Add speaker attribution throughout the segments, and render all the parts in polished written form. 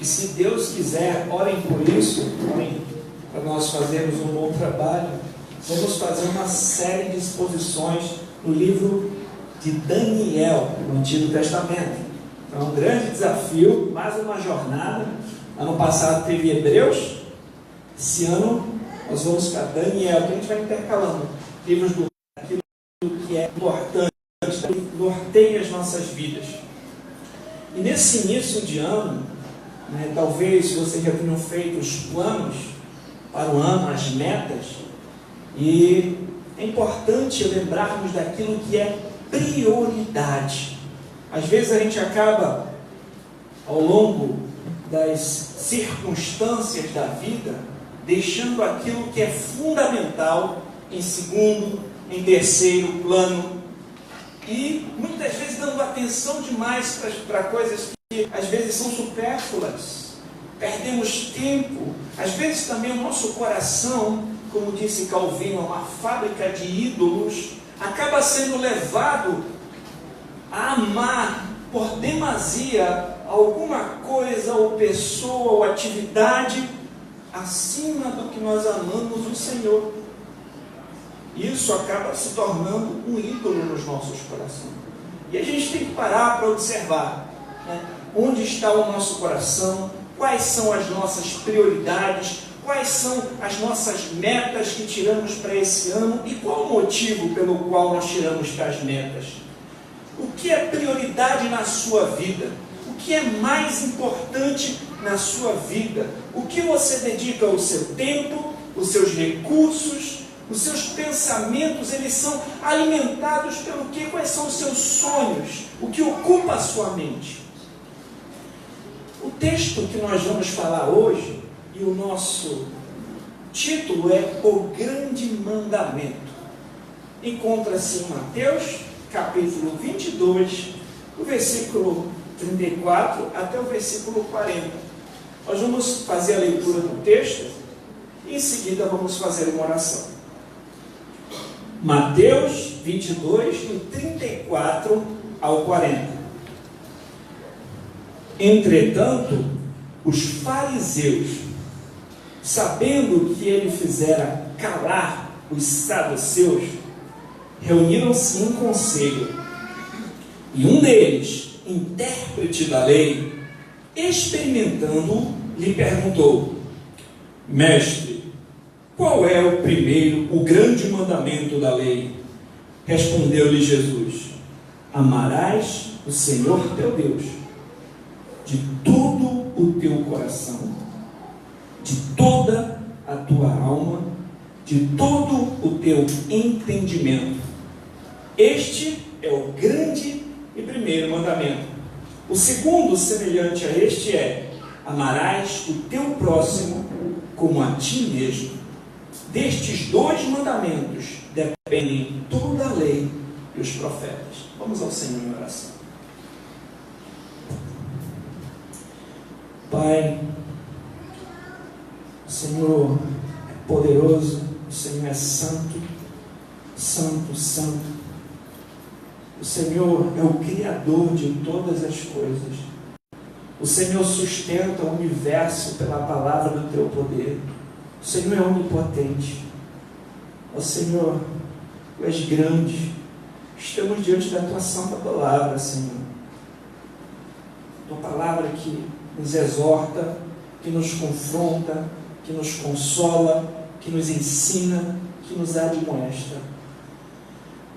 Speaker 1: E se Deus quiser, orem por isso, orem para nós fazermos um bom trabalho. Vamos fazer uma série de exposições no livro de Daniel, no Antigo Testamento. Então é um grande desafio, mais uma jornada. Ano passado teve Hebreus, esse ano nós vamos para Daniel, que a gente vai intercalando livros do aquilo que é importante, que norteia as nossas vidas. E nesse início de ano, talvez vocês já tenham feito os planos para o ano, as metas, e é importante lembrarmos daquilo que é prioridade. Às vezes a gente acaba, ao longo das circunstâncias da vida, deixando aquilo que é fundamental em segundo, em terceiro plano, e muitas vezes dando atenção demais para coisas que às vezes são supérfluas. Perdemos tempo. Às vezes também o nosso coração, como disse Calvino, é uma fábrica de ídolos, acaba sendo levado a amar por demasia alguma coisa ou pessoa ou atividade acima do que nós amamos o Senhor. Isso acaba se tornando um ídolo nos nossos corações. E a gente tem que parar para observar, onde está o nosso coração, quais são as nossas prioridades, quais são as nossas metas que tiramos para esse ano e qual o motivo pelo qual nós tiramos para as metas. O que é prioridade na sua vida? O que é mais importante na sua vida? O que você dedica o seu tempo, os seus recursos, os seus pensamentos, eles são alimentados pelo quê? Quais são os seus sonhos? O que ocupa a sua mente? O texto que nós vamos falar hoje, e o nosso título é O Grande Mandamento. Encontra-se em Mateus, capítulo 22, do versículo 34 até o versículo 40. Nós vamos fazer a leitura do texto e em seguida vamos fazer uma oração. Mateus 22, do 34 ao 40. Entretanto, os fariseus, sabendo que ele fizera calar os saduceus, reuniram-se em conselho. E um deles, intérprete da lei, experimentando-o, lhe perguntou: Mestre, qual é o grande mandamento da lei? Respondeu-lhe Jesus: Amarás o Senhor teu Deus de todo o teu coração, de toda a tua alma, de todo o teu entendimento. Este é o grande e primeiro mandamento. O segundo, semelhante a este, é: amarás o teu próximo como a ti mesmo. Destes dois mandamentos dependem toda a lei e os profetas. Vamos ao Senhor em oração. Pai, o Senhor é poderoso, o Senhor é santo, santo, santo. O Senhor é o Criador de todas as coisas. O Senhor sustenta o universo pela palavra do teu poder. O Senhor é onipotente. Ó Senhor, tu és grande. Estamos diante da tua santa palavra, Senhor. Tua palavra que nos exorta, que nos confronta, que nos consola, que nos ensina, que nos admoesta.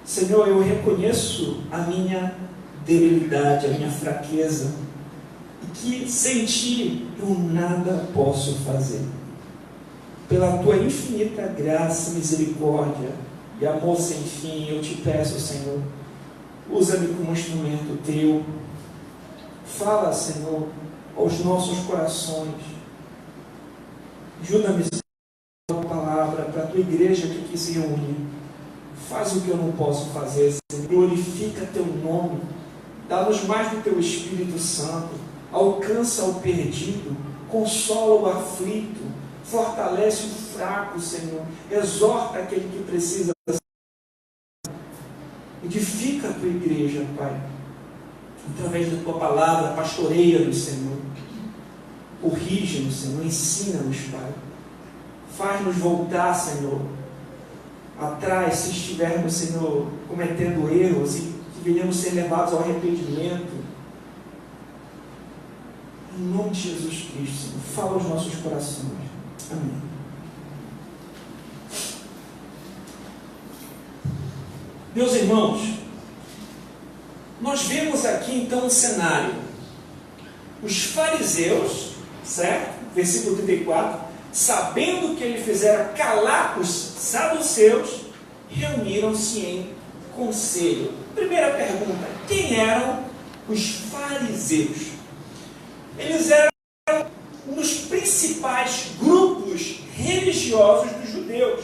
Speaker 1: Senhor, eu reconheço a minha debilidade, a minha fraqueza, e que sem Ti eu nada posso fazer. Pela Tua infinita graça, misericórdia e amor sem fim, eu Te peço, Senhor, usa-me como instrumento Teu. Fala, Senhor, aos nossos corações. Ajuda-me, Senhor, a Tua palavra para a Tua igreja que aqui se reúne. Faz o que eu não posso fazer, Senhor. Glorifica Teu nome. Dá-nos mais do Teu Espírito Santo. Alcança o perdido. Consola o aflito. Fortalece o fraco, Senhor. Exorta aquele que precisa. Edifica a Tua igreja, Pai. Através da Tua palavra, pastoreia-nos, Senhor. Corrige-nos, Senhor, ensina-nos, Pai. Faz-nos voltar, Senhor, atrás, se estivermos, Senhor, cometendo erros e que venhamos ser levados ao arrependimento. Em nome de Jesus Cristo, Senhor, fala aos nossos corações. Amém. Meus irmãos, nós vemos aqui então um cenário. Os fariseus, certo? Versículo 34, sabendo que ele fizera calar os saduceus, reuniram-se em conselho. Primeira pergunta: quem eram os fariseus? Eles eram um dos principais grupos religiosos dos judeus.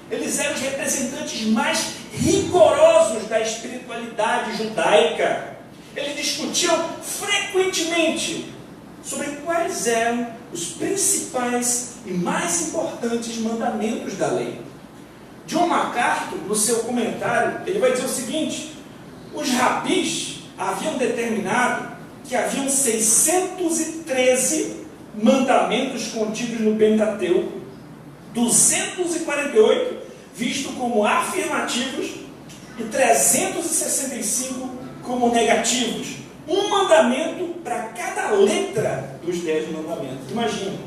Speaker 1: Eles eram os representantes mais rigorosos da espiritualidade judaica. Eles discutiam frequentemente sobre quais eram os principais e mais importantes mandamentos da lei. John MacArthur, no seu comentário, ele vai dizer o seguinte: os rabis haviam determinado que haviam 613 mandamentos contidos no Pentateuco, 248 vistos como afirmativos e 365 como negativos. Um mandamento para cada letra dos 10 mandamentos. Imagina.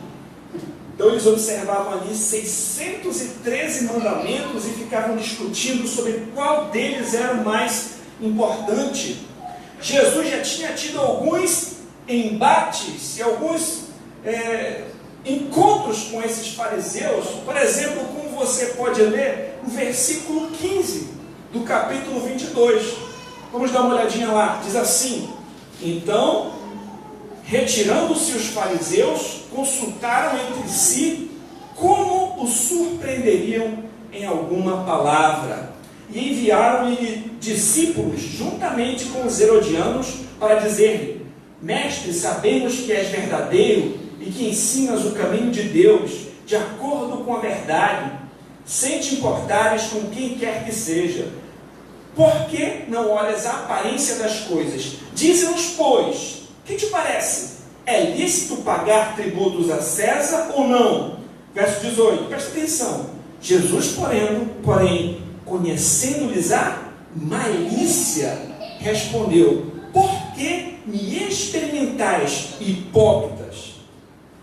Speaker 1: Então eles observavam ali 613 mandamentos e ficavam discutindo sobre qual deles era o mais importante. Jesus já tinha tido alguns embates e alguns encontros com esses fariseus. Por exemplo, como você pode ler o versículo 15 do capítulo 22. Vamos dar uma olhadinha lá. Diz assim: então, retirando-se os fariseus, consultaram entre si como o surpreenderiam em alguma palavra, e enviaram-lhe discípulos juntamente com os herodianos para dizer-lhe: mestre, sabemos que és verdadeiro e que ensinas o caminho de Deus de acordo com a verdade, sem te importares com quem quer que seja. Por que não olhas a aparência das coisas? Dize-nos, pois, que te parece? É lícito pagar tributos a César ou não? Verso 18, presta atenção. Jesus, porém, conhecendo-lhes a malícia, respondeu: por que me experimentais, hipócritas?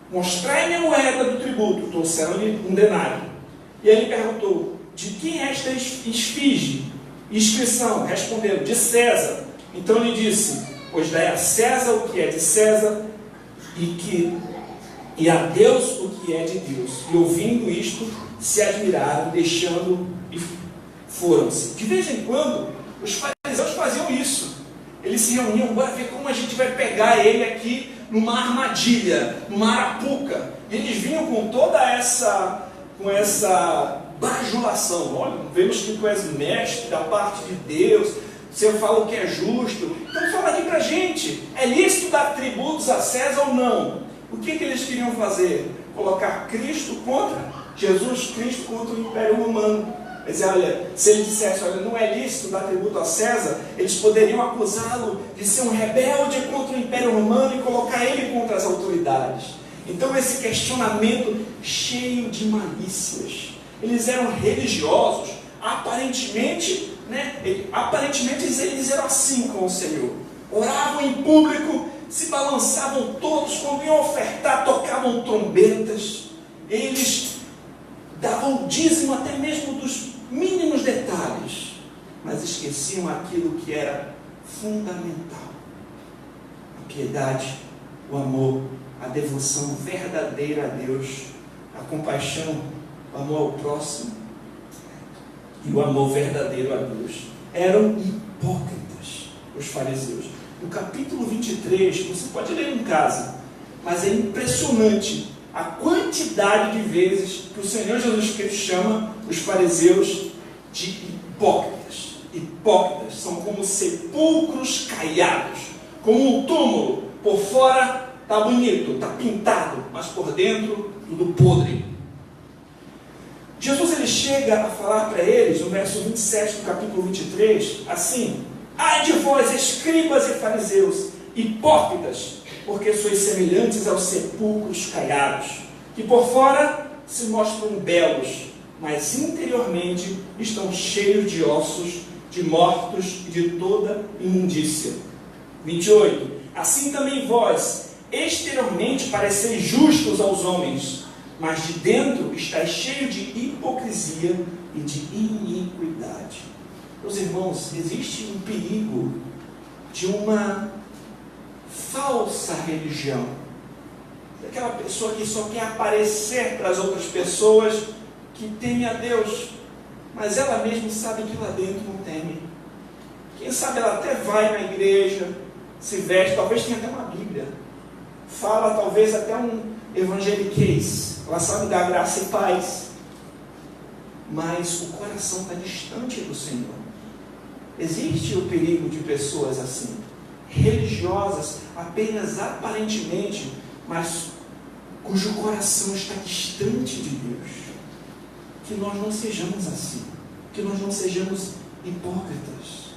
Speaker 1: Mostrai-me a moeda do tributo. Trouxeram-lhe um denário. E ele perguntou: de quem é esta esfinge? Inscrição. Respondeu: de César. Então ele disse: pois dai a César o que é de César e a Deus o que é de Deus. E ouvindo isto, se admiraram, deixando e foram-se. De vez em quando, os fariseus faziam isso. Eles se reuniam: bora ver como a gente vai pegar ele aqui numa armadilha, numa arapuca. E eles vinham com toda essa bajulação. Olha, vemos que tu és mestre da parte de Deus, você fala o que é justo. Então fala aqui pra gente: é lícito dar tributos a César ou não? O que eles queriam fazer? Colocar Cristo contra Jesus Cristo, contra o Império Romano. Mas olha, se ele dissesse: olha, não é lícito dar tributo a César, eles poderiam acusá-lo de ser um rebelde contra o Império Romano e colocar ele contra as autoridades. Então esse questionamento cheio de malícias. Eles eram religiosos, aparentemente eles eram assim com o Senhor. Oravam em público, se balançavam todos, quando iam ofertar, tocavam trombetas. Eles davam dízimo até mesmo dos mínimos detalhes, mas esqueciam aquilo que era fundamental: a piedade, o amor, a devoção verdadeira a Deus, a compaixão, o amor ao próximo e o amor verdadeiro a Deus. Eram hipócritas os fariseus. No capítulo 23, você pode ler em casa, mas é impressionante a quantidade de vezes que o Senhor Jesus Cristo chama os fariseus de hipócritas. Hipócritas são como sepulcros caiados, como um túmulo. Por fora está bonito, está pintado, mas por dentro tudo podre. Jesus ele chega a falar para eles, no verso 27 do capítulo 23, assim: ai de vós, escribas e fariseus, hipócritas, porque sois semelhantes aos sepulcros caiados, que por fora se mostram belos, mas interiormente estão cheios de ossos, de mortos e de toda imundícia. 28. Assim também vós, exteriormente pareceis justos aos homens, mas de dentro estáis cheios de hipocrisia e de iniquidade. Meus irmãos, existe um perigo de uma falsa religião, daquela pessoa que só quer aparecer para as outras pessoas que teme a Deus, mas ela mesma sabe que lá dentro não teme. Quem sabe ela até vai na igreja, se veste, talvez tenha até uma Bíblia, fala talvez até um evangeliquez, ela sabe dar graça e paz, mas o coração está distante do Senhor. Existe o perigo de pessoas assim, religiosas apenas aparentemente, mas cujo coração está distante de Deus. Que nós não sejamos assim, que nós não sejamos hipócritas,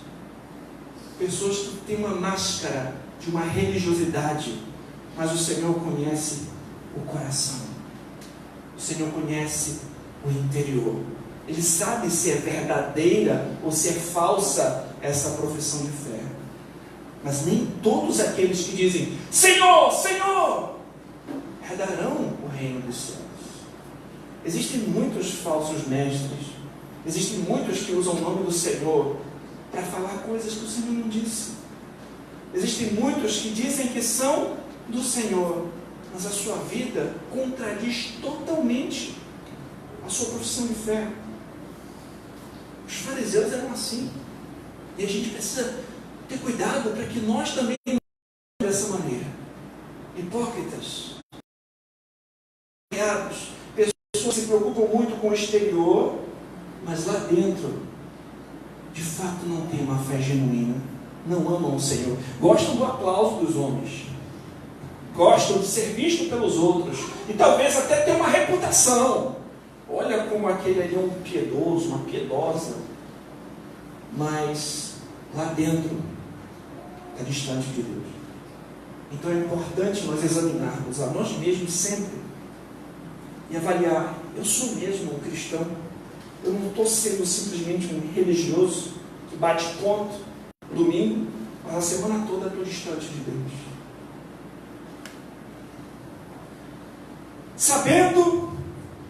Speaker 1: pessoas que têm uma máscara de uma religiosidade, mas o Senhor conhece o coração, o Senhor conhece o interior, Ele sabe se é verdadeira ou se é falsa essa profissão de fé. Mas nem todos aqueles que dizem Senhor, Senhor, herdarão o reino dos céus. Existem muitos falsos mestres, existem muitos que usam o nome do Senhor para falar coisas que o Senhor não disse. Existem muitos que dizem que são do Senhor, mas a sua vida contradiz totalmente a sua profissão de fé. Os fariseus eram assim, e a gente precisa ter cuidado para que nós também não sejamos dessa maneira. Hipócritas, pessoas que se preocupam muito com o exterior, mas lá dentro de fato não tem uma fé genuína, não amam o Senhor, gostam do aplauso dos homens, gostam de ser visto pelos outros, e talvez até ter uma reputação. Olha como aquele ali é um piedoso, uma piedosa, mas lá dentro está distante de Deus. Então é importante nós examinarmos a nós mesmos sempre e avaliar: eu sou mesmo um cristão? Eu não estou sendo simplesmente um religioso que bate ponto no domingo, mas a semana toda estou distante de Deus. Sabendo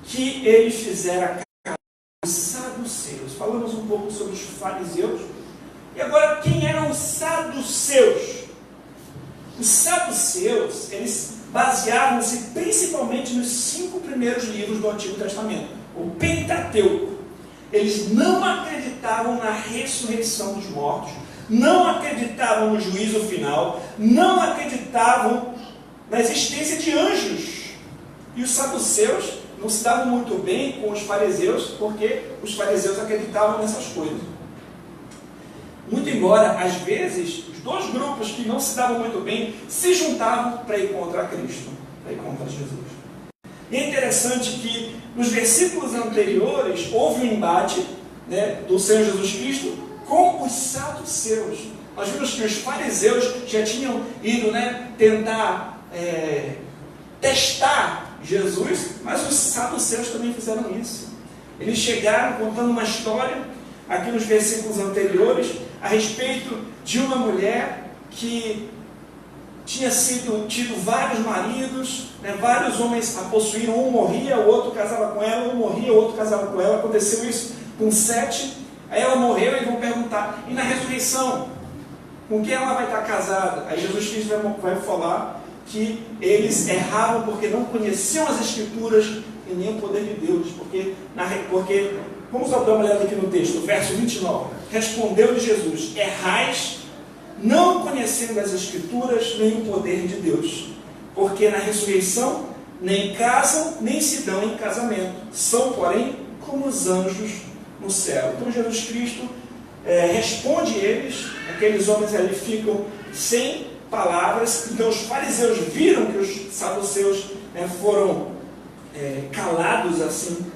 Speaker 1: que eles fizeram a casa dos saduceus. Falamos um pouco sobre os fariseus. E agora, quem eram os saduceus? Os saduceus, eles baseavam-se principalmente nos 5 primeiros livros do Antigo Testamento, o Pentateuco. Eles não acreditavam na ressurreição dos mortos, não acreditavam no juízo final, não acreditavam na existência de anjos. E os saduceus não se davam muito bem com os fariseus, porque os fariseus acreditavam nessas coisas. Muito embora, às vezes, os dois grupos que não se davam muito bem se juntavam para ir contra Cristo, para ir contra Jesus. E é interessante que nos versículos anteriores houve um embate, né, do Senhor Jesus Cristo com os saduceus. Nós vimos que os fariseus já tinham ido, né, tentar testar Jesus, mas os saduceus também fizeram isso. Eles chegaram contando uma história, aqui nos versículos anteriores, a respeito de uma mulher que tinha tido vários maridos, né, vários homens a possuíram, um morria, o outro casava com ela, um morria, o outro casava com ela. Aconteceu isso com 7, aí ela morreu e vão perguntar, e na ressurreição, com quem ela vai estar casada? Aí Jesus Cristo vai falar que eles erravam porque não conheciam as Escrituras e nem o poder de Deus, porque vamos dar uma olhada aqui no texto, verso 29, respondeu-lhe Jesus: errais, não conhecendo as Escrituras nem o poder de Deus, porque na ressurreição nem casam, nem se dão em casamento, são, porém, como os anjos no céu. Então Jesus Cristo responde eles, aqueles homens ali ficam sem palavras. Então os fariseus viram que os saduceus foram calados, assim,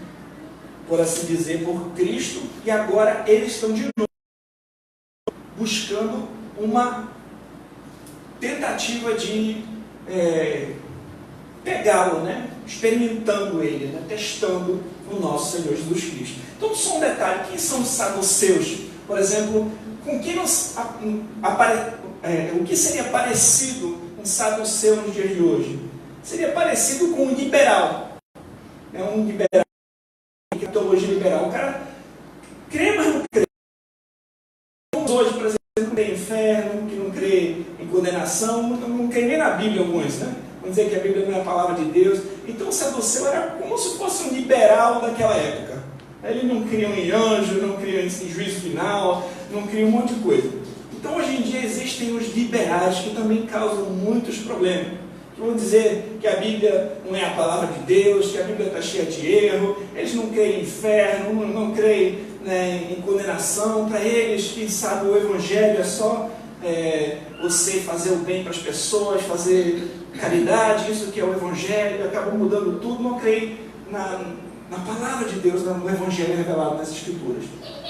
Speaker 1: por assim dizer, por Cristo, e agora eles estão de novo buscando uma tentativa de pegá-lo, né? Experimentando ele, né? Testando o nosso Senhor Jesus Cristo. Então, só um detalhe: quem são os saduceus? Por exemplo, com quem o que seria parecido um saduceu nos dias de hoje? Seria parecido com um liberal. Um liberal, que é a teologia liberal. O cara crê, mas não crê. Hoje, por exemplo, que não crê em inferno, que não crê em condenação, não crê nem na Bíblia alguns, né? Vamos dizer que a Bíblia não é a palavra de Deus. Então o saduceu era como se fosse um liberal daquela época. Eles não criam em anjo, não criam em juízo final, não criam um monte de coisa. Então hoje em dia existem os liberais que também causam muitos problemas. Que vão dizer que a Bíblia não é a palavra de Deus, que a Bíblia está cheia de erro, eles não creem em inferno, não creem, né, em condenação. Para eles, quem sabe o Evangelho é só você fazer o bem para as pessoas, fazer caridade, isso que é o Evangelho, acabam mudando tudo, não creem na palavra de Deus, no Evangelho revelado nas Escrituras.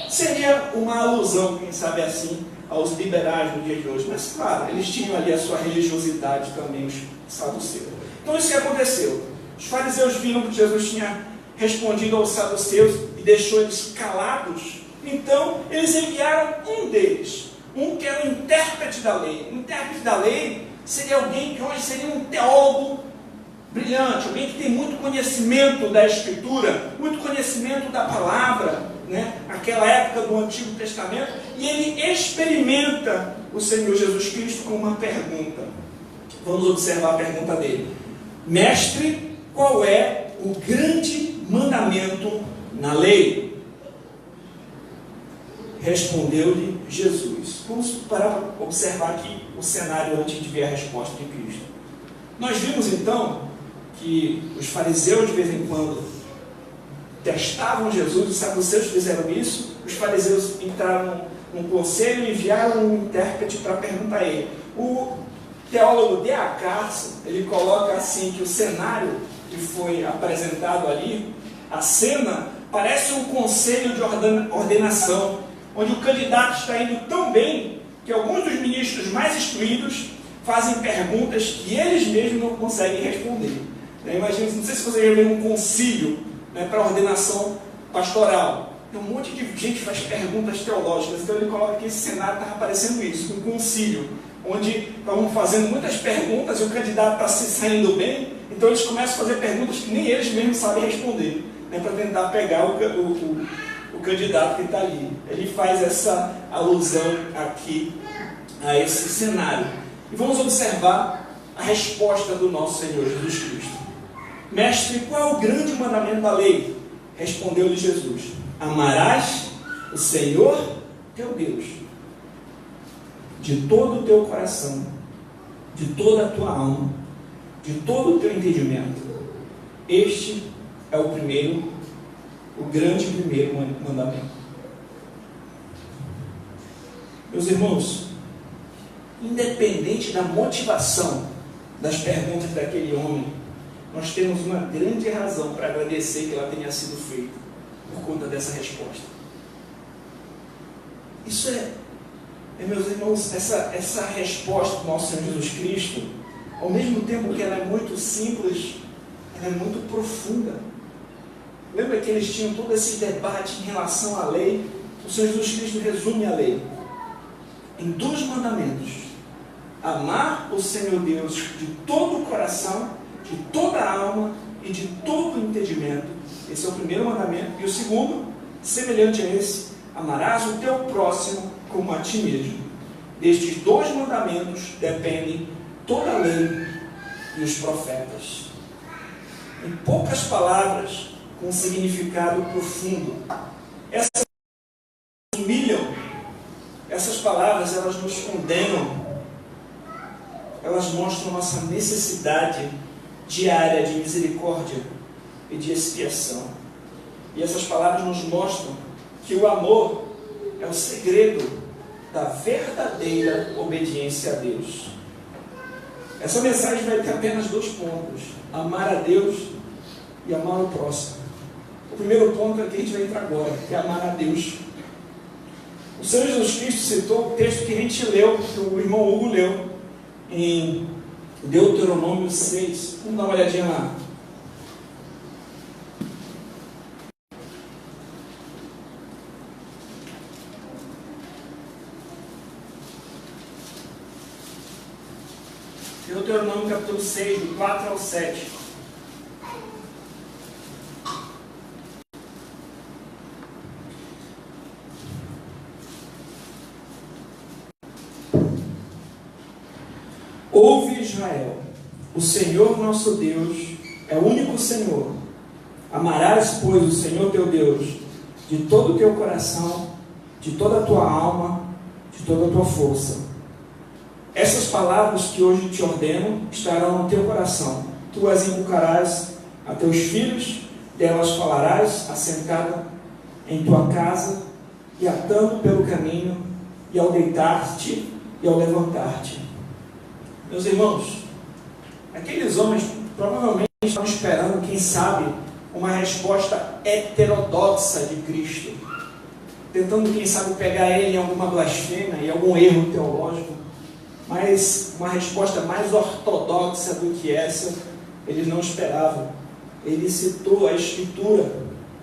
Speaker 1: Seria uma alusão, quem sabe assim, aos liberais no dia de hoje. Mas claro, eles tinham ali a sua religiosidade também, os saduceus. Então isso que aconteceu. Os fariseus viram que Jesus tinha respondido aos saduceus e deixou eles calados. Então eles enviaram um deles, um que era o intérprete da lei. O intérprete da lei seria alguém que hoje seria um teólogo brilhante, alguém que tem muito conhecimento da Escritura, muito conhecimento da palavra, né? Aquela época do Antigo Testamento, e ele experimenta o Senhor Jesus Cristo com uma pergunta. Vamos observar a pergunta dele. Mestre, qual é o grande mandamento na lei? Respondeu-lhe Jesus. Vamos parar para observar aqui o cenário antes de ver a resposta de Cristo. Nós vimos então que os fariseus de vez em quando testavam Jesus, os saduceus fizeram isso, os fariseus entraram num conselho e enviaram um intérprete para perguntar a ele. O teólogo D.A. Carson, ele coloca assim que o cenário que foi apresentado ali, a cena, parece um conselho de ordenação, onde o candidato está indo tão bem que alguns dos ministros mais instruídos fazem perguntas que eles mesmos não conseguem responder. Imagina, não sei se você já viu um concílio, né, para ordenação pastoral. Tem um monte de gente que faz perguntas teológicas, então ele coloca que esse cenário está aparecendo isso, um concílio, onde estavam fazendo muitas perguntas e o candidato está se saindo bem, então eles começam a fazer perguntas que nem eles mesmos sabem responder, né, para tentar pegar o candidato que está ali. Ele faz essa alusão aqui a esse cenário. E vamos observar a resposta do nosso Senhor Jesus Cristo. Mestre, qual é o grande mandamento da lei? Respondeu-lhe Jesus: amarás o Senhor teu Deus de todo o teu coração, de toda a tua alma, de todo o teu entendimento. Este é o grande primeiro mandamento. Meus irmãos, independente da motivação das perguntas daquele homem, nós temos uma grande razão para agradecer que ela tenha sido feita por conta dessa resposta. Isso meus irmãos, essa resposta do nosso Senhor Jesus Cristo, ao mesmo tempo que ela é muito simples, ela é muito profunda. Lembra que eles tinham todo esse debate em relação à lei? O Senhor Jesus Cristo resume a lei em 2 mandamentos: amar o Senhor Deus de todo o coração, de toda a alma e de todo o entendimento. Esse é o primeiro mandamento. E o segundo, semelhante a esse: amarás o teu próximo como a ti mesmo. Destes 2 mandamentos dependem toda a lei e os profetas. Em poucas palavras, com um significado profundo. Essas humilham, essas palavras, elas nos condenam, elas mostram nossa necessidade diária de misericórdia e de expiação. E essas palavras nos mostram que o amor é o segredo da verdadeira obediência a Deus. Essa mensagem vai ter apenas 2 pontos: amar a Deus e amar o próximo. O primeiro ponto é que a gente vai entrar agora, que é amar a Deus. O Senhor Jesus Cristo citou o texto que a gente leu, que o irmão Hugo leu, em Deuteronômio 6. Vamos dar uma olhadinha lá. Deuteronômio capítulo 6, do 4 ao 7. Ouve, Israel, o Senhor nosso Deus é o único Senhor. Amarás, pois, o Senhor teu Deus de todo o teu coração, de toda a tua alma, de toda a tua força. Essas palavras que hoje te ordeno estarão no teu coração. Tu as inculcarás a teus filhos, delas falarás, assentado em tua casa, e atando pelo caminho, e ao deitar-te e ao levantar-te. Meus irmãos, aqueles homens provavelmente estavam esperando, quem sabe, uma resposta heterodoxa de Cristo, tentando, quem sabe, pegar ele em alguma blasfêmia, em algum erro teológico, mas uma resposta mais ortodoxa do que essa, eles não esperavam. Ele citou a Escritura,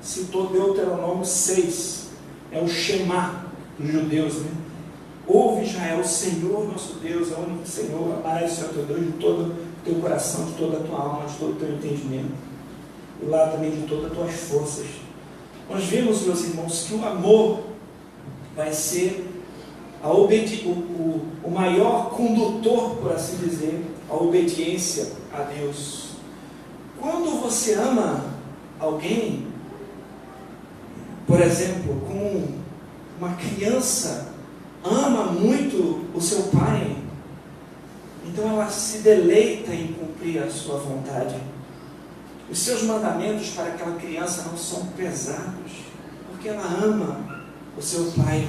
Speaker 1: citou Deuteronômio 6, é o Shema dos judeus, né? Ouve, Israel, o Senhor nosso Deus é o único Senhor. Amarás o Senhor teu Deus de todo o teu coração, de toda a tua alma, de todo o teu entendimento, e lá também de todas as tuas forças. Nós vimos, meus irmãos, que o amor vai ser o maior condutor, por assim dizer, a obediência a Deus. Quando você ama alguém, por exemplo, como uma criança ama muito o seu pai, então ela se deleita em cumprir a sua vontade. Os seus mandamentos para aquela criança não são pesados, porque ela ama o seu pai.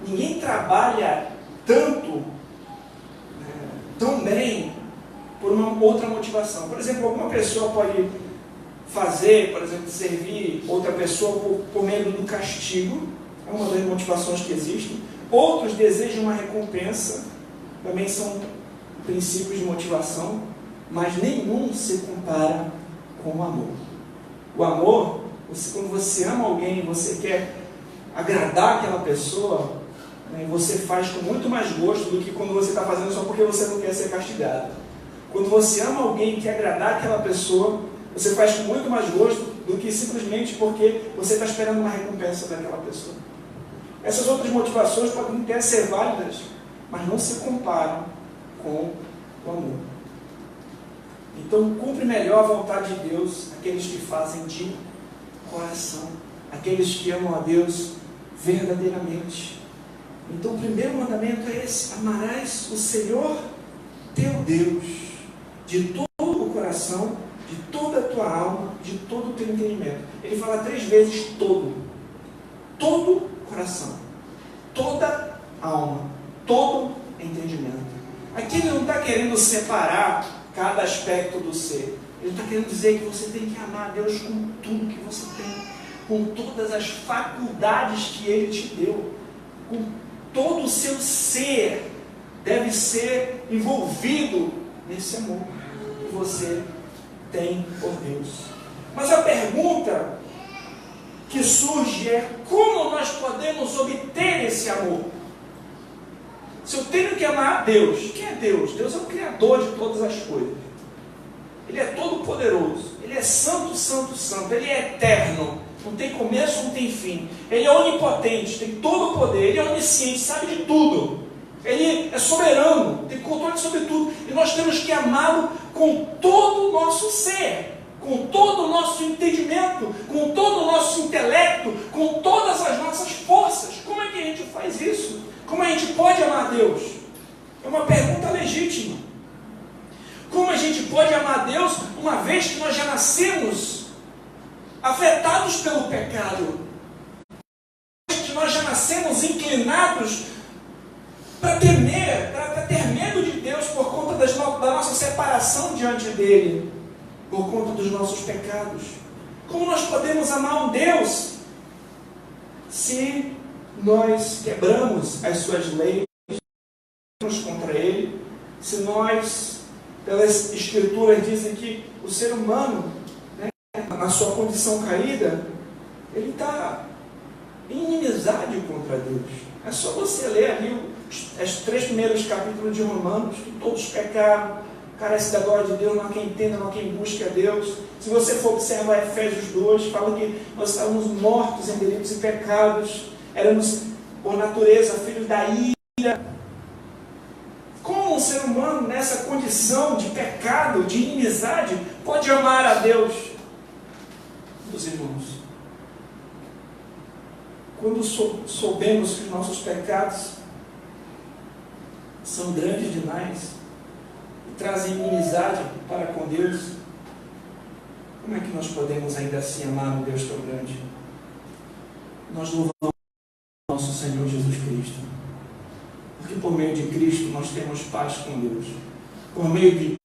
Speaker 1: Ninguém trabalha tanto, tão bem, por uma outra motivação. Por exemplo, alguma pessoa pode fazer, por exemplo, servir outra pessoa por medo do castigo, é uma das motivações que existem. Outros desejam uma recompensa, também são princípios de motivação, mas nenhum se compara com o amor. O amor, quando você ama alguém, você quer agradar aquela pessoa, você faz com muito mais gosto do que quando você está fazendo só porque você não quer ser castigado. Quando você ama alguém e quer agradar aquela pessoa, você faz com muito mais gosto do que simplesmente porque você está esperando uma recompensa daquela pessoa. Essas outras motivações podem até ser válidas, mas não se comparam com o amor. Então, cumpre melhor a vontade de Deus aqueles que fazem de coração, aqueles que amam a Deus verdadeiramente. Então, o primeiro mandamento é esse: amarás o Senhor teu Deus de todo o coração, de toda a tua alma, de todo o teu entendimento. Ele fala 3 vezes todo coração, toda alma, todo entendimento. Aqui ele não está querendo separar cada aspecto do ser. Ele está querendo dizer que você tem que amar a Deus com tudo que você tem, com todas as faculdades que Ele te deu, com todo o seu ser deve ser envolvido nesse amor que você tem por Deus. Mas a pergunta que surge é: como nós podemos obter esse amor? Se eu tenho que amar a Deus, quem é Deus? Deus é o Criador de todas as coisas. Ele é todo poderoso, Ele é santo, santo, santo, Ele é eterno, não tem começo, não tem fim. Ele é onipotente, tem todo o poder, Ele é onisciente, sabe de tudo. Ele é soberano, tem controle sobre tudo. E nós temos que amá-lo com todo o nosso ser, com todo o nosso entendimento, com todo o nosso intelecto, com todas as nossas forças. Como é que a gente faz isso? Como a gente pode amar a Deus? É uma pergunta legítima. Como a gente pode amar a Deus, uma vez que nós já nascemos afetados pelo pecado? Que nós já nascemos inclinados para temer, para ter medo de Deus por conta da nossa separação diante dEle, por conta dos nossos pecados. Como nós podemos amar um Deus se nós quebramos as suas leis contra Ele, se nós pelas Escrituras, dizem que o ser humano, né, na sua condição caída, ele está em inimizade contra Deus. É só você ler ali os 3 primeiros capítulos de Romanos, que todos pecaram, carece da glória de Deus, não há quem entenda, não há quem busque a Deus. Se você for observar Efésios 2, fala que nós estávamos mortos em delitos e pecados, éramos por natureza filhos da ira. Como um ser humano nessa condição de pecado, de inimizade, pode amar a Deus? Meus irmãos, quando soubemos que os nossos pecados são grandes demais e trazem inimizade para com Deus, como é que nós podemos ainda assim amar um Deus tão grande? Nós louvamos nosso Senhor Jesus Cristo, porque por meio de Cristo nós temos paz com Deus, por meio de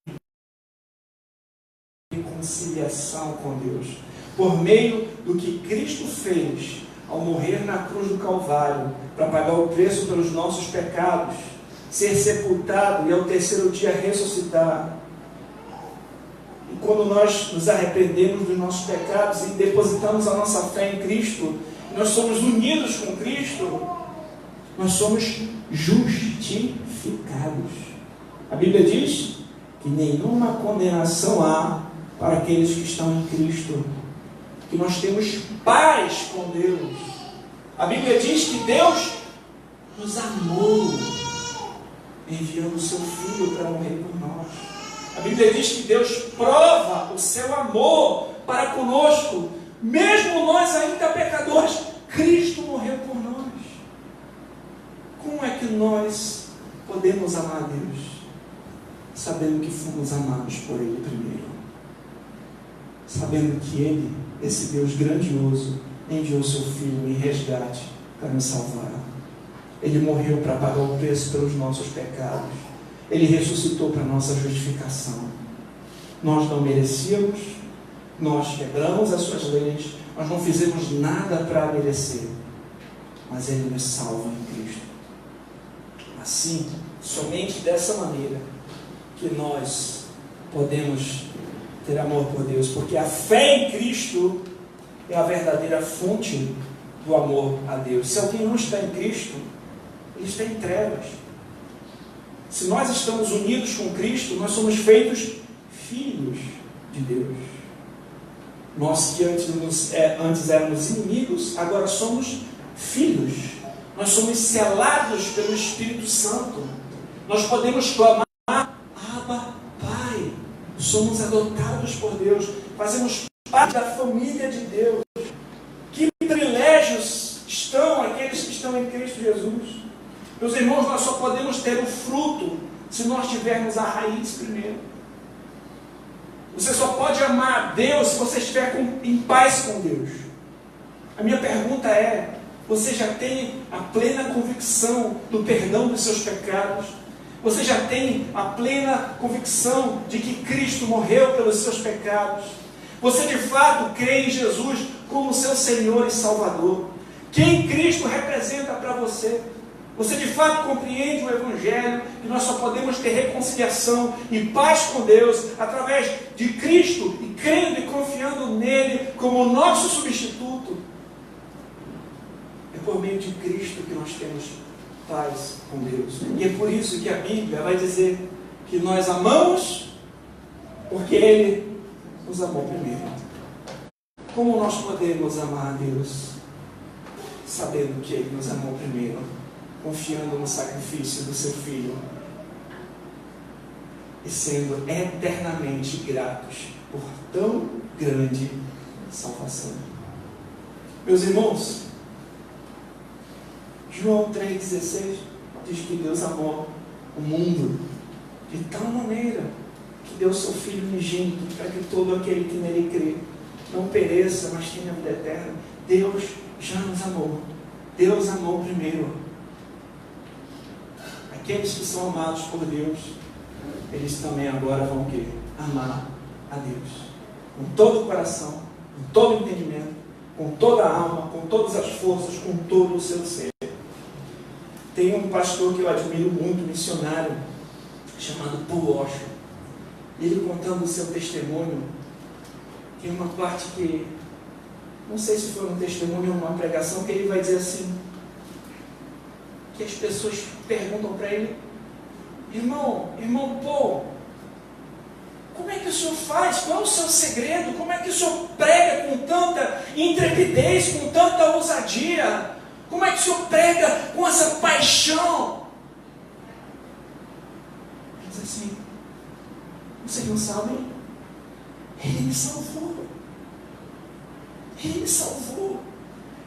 Speaker 1: reconciliação com Deus, por meio do que Cristo fez ao morrer na cruz do Calvário, para pagar o preço pelos nossos pecados, ser sepultado e ao terceiro dia ressuscitar. E quando nós nos arrependemos dos nossos pecados e depositamos a nossa fé em Cristo, nós somos unidos com Cristo, nós somos justificados. A Bíblia diz que nenhuma condenação há para aqueles que estão em Cristo, que nós temos paz com Deus. A Bíblia diz que Deus nos amou, enviando o seu Filho para morrer por nós. A Bíblia diz que Deus prova o seu amor para conosco, mesmo nós ainda pecadores. Cristo morreu por nós. Como é que nós podemos amar a Deus? Sabendo que fomos amados por Ele primeiro. Sabendo que Ele, esse Deus grandioso, enviou seu Filho em resgate para nos salvar. Ele morreu para pagar o preço pelos nossos pecados. Ele ressuscitou para a nossa justificação. Nós não merecíamos, nós quebramos as suas leis, nós não fizemos nada para merecer, mas Ele nos salva em Cristo. Assim, somente dessa maneira que nós podemos ter amor por Deus, porque a fé em Cristo é a verdadeira fonte do amor a Deus. Se alguém não está em Cristo, ele está em trevas. Se nós estamos unidos com Cristo, nós somos feitos filhos de Deus. Nós que antes éramos inimigos, agora somos filhos. Nós somos selados pelo Espírito Santo. Nós podemos clamar: Abba, Pai. Somos adotados por Deus. Fazemos parte da família de Deus. Que privilégios estão aqueles que estão em Cristo Jesus. Meus irmãos, nós só podemos ter o fruto se nós tivermos a raiz primeiro. Você só pode amar a Deus se você estiver em paz com Deus. A minha pergunta é: você já tem a plena convicção do perdão dos seus pecados? Você já tem a plena convicção de que Cristo morreu pelos seus pecados? Você de fato crê em Jesus como seu Senhor e Salvador? Quem Cristo representa para você? Você de fato compreende o Evangelho, que nós só podemos ter reconciliação e paz com Deus através de Cristo, e crendo e confiando nele como o nosso substituto? É por meio de Cristo que nós temos paz com Deus. E é por isso que a Bíblia vai dizer que nós amamos porque Ele nos amou primeiro. Como nós podemos amar a Deus? Sabendo que Ele nos amou primeiro, confiando no sacrifício do seu Filho e sendo eternamente gratos por tão grande salvação. Meus irmãos, João 3,16 diz que Deus amou o mundo de tal maneira que deu seu Filho unigênito para que todo aquele que nele crê não pereça, mas tenha vida eterna. Deus já nos amou. Deus amou primeiro. Aqueles que são amados por Deus, eles também agora vão o quê? Amar a Deus. Com todo o coração, com todo o entendimento, com toda a alma, com todas as forças, com todo o seu ser. Tem um pastor que eu admiro muito, missionário, chamado Paul Washer. ele contando o seu testemunho, tem uma parte que, não sei se foi um testemunho ou uma pregação, que ele vai dizer assim, que as pessoas perguntam para ele, irmão Paul, como é que o senhor faz? Qual é o seu segredo? Como é que o senhor prega com tanta intrepidez, com tanta ousadia? Como é que o senhor prega com essa paixão? Ele diz assim, vocês não sabem? Ele me salvou. Ele me salvou.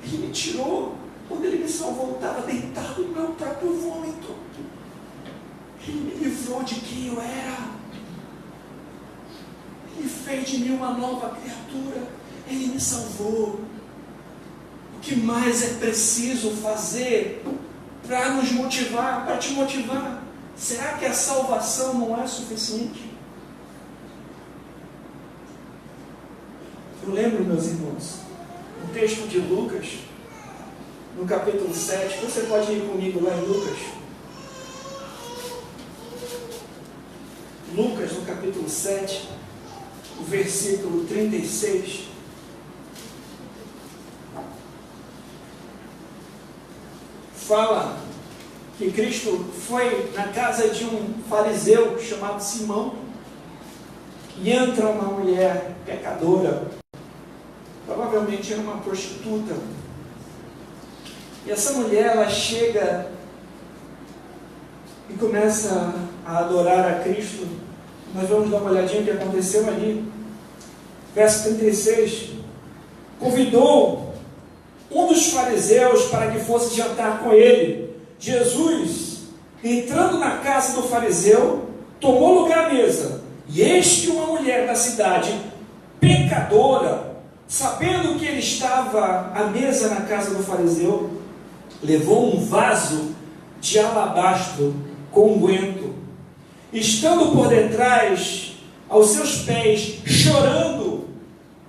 Speaker 1: Ele me tirou. Quando ele me salvou, eu estava deitado no meu próprio vômito. Ele me livrou de quem eu era. Ele fez de mim uma nova criatura. Ele me salvou. O que mais é preciso fazer para nos motivar, para te motivar? Será que a salvação não é suficiente? Eu lembro, meus irmãos, um texto de Lucas, no capítulo 7, você pode ir comigo lá em Lucas. Lucas, no capítulo 7, o versículo 36. Fala que Cristo foi na casa de um fariseu chamado Simão, e entra uma mulher pecadora, provavelmente era uma prostituta, e essa mulher, ela chega e começa a adorar a Cristo. Nós vamos dar uma olhadinha no que aconteceu ali. Verso 36, convidou um dos fariseus para que fosse jantar com ele. Jesus, entrando na casa do fariseu, tomou lugar à mesa, e eis que uma mulher da cidade, pecadora, sabendo que ele estava à mesa na casa do fariseu, levou um vaso de alabastro com unguento, estando por detrás aos seus pés, chorando,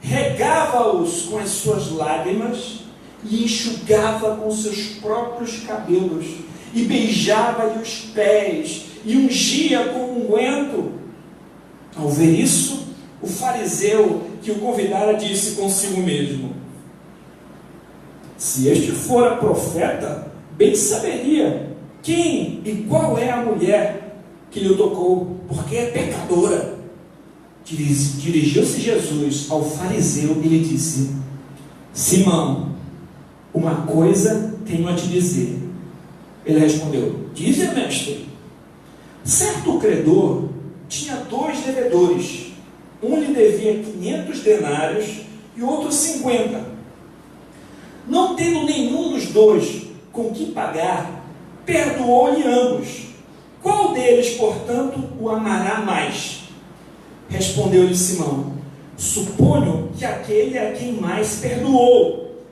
Speaker 1: regava-os com as suas lágrimas e enxugava com seus próprios cabelos, e beijava-lhe os pés e ungia com unguento. Ao ver isso, o fariseu que o convidara disse consigo mesmo, se este fora profeta, bem saberia quem e qual é a mulher que lhe tocou, porque é pecadora. Dirigiu-se Jesus ao fariseu e lhe disse, Simão, uma coisa tenho a te dizer. Ele respondeu, dize, mestre. Certo credor tinha 2 devedores, um lhe devia 500 denários e outro 50. Não tendo nenhum dos 2 com que pagar, perdoou-lhe ambos. Qual deles, portanto, o amará mais? Respondeu-lhe Simão, suponho que aquele a quem mais perdoou.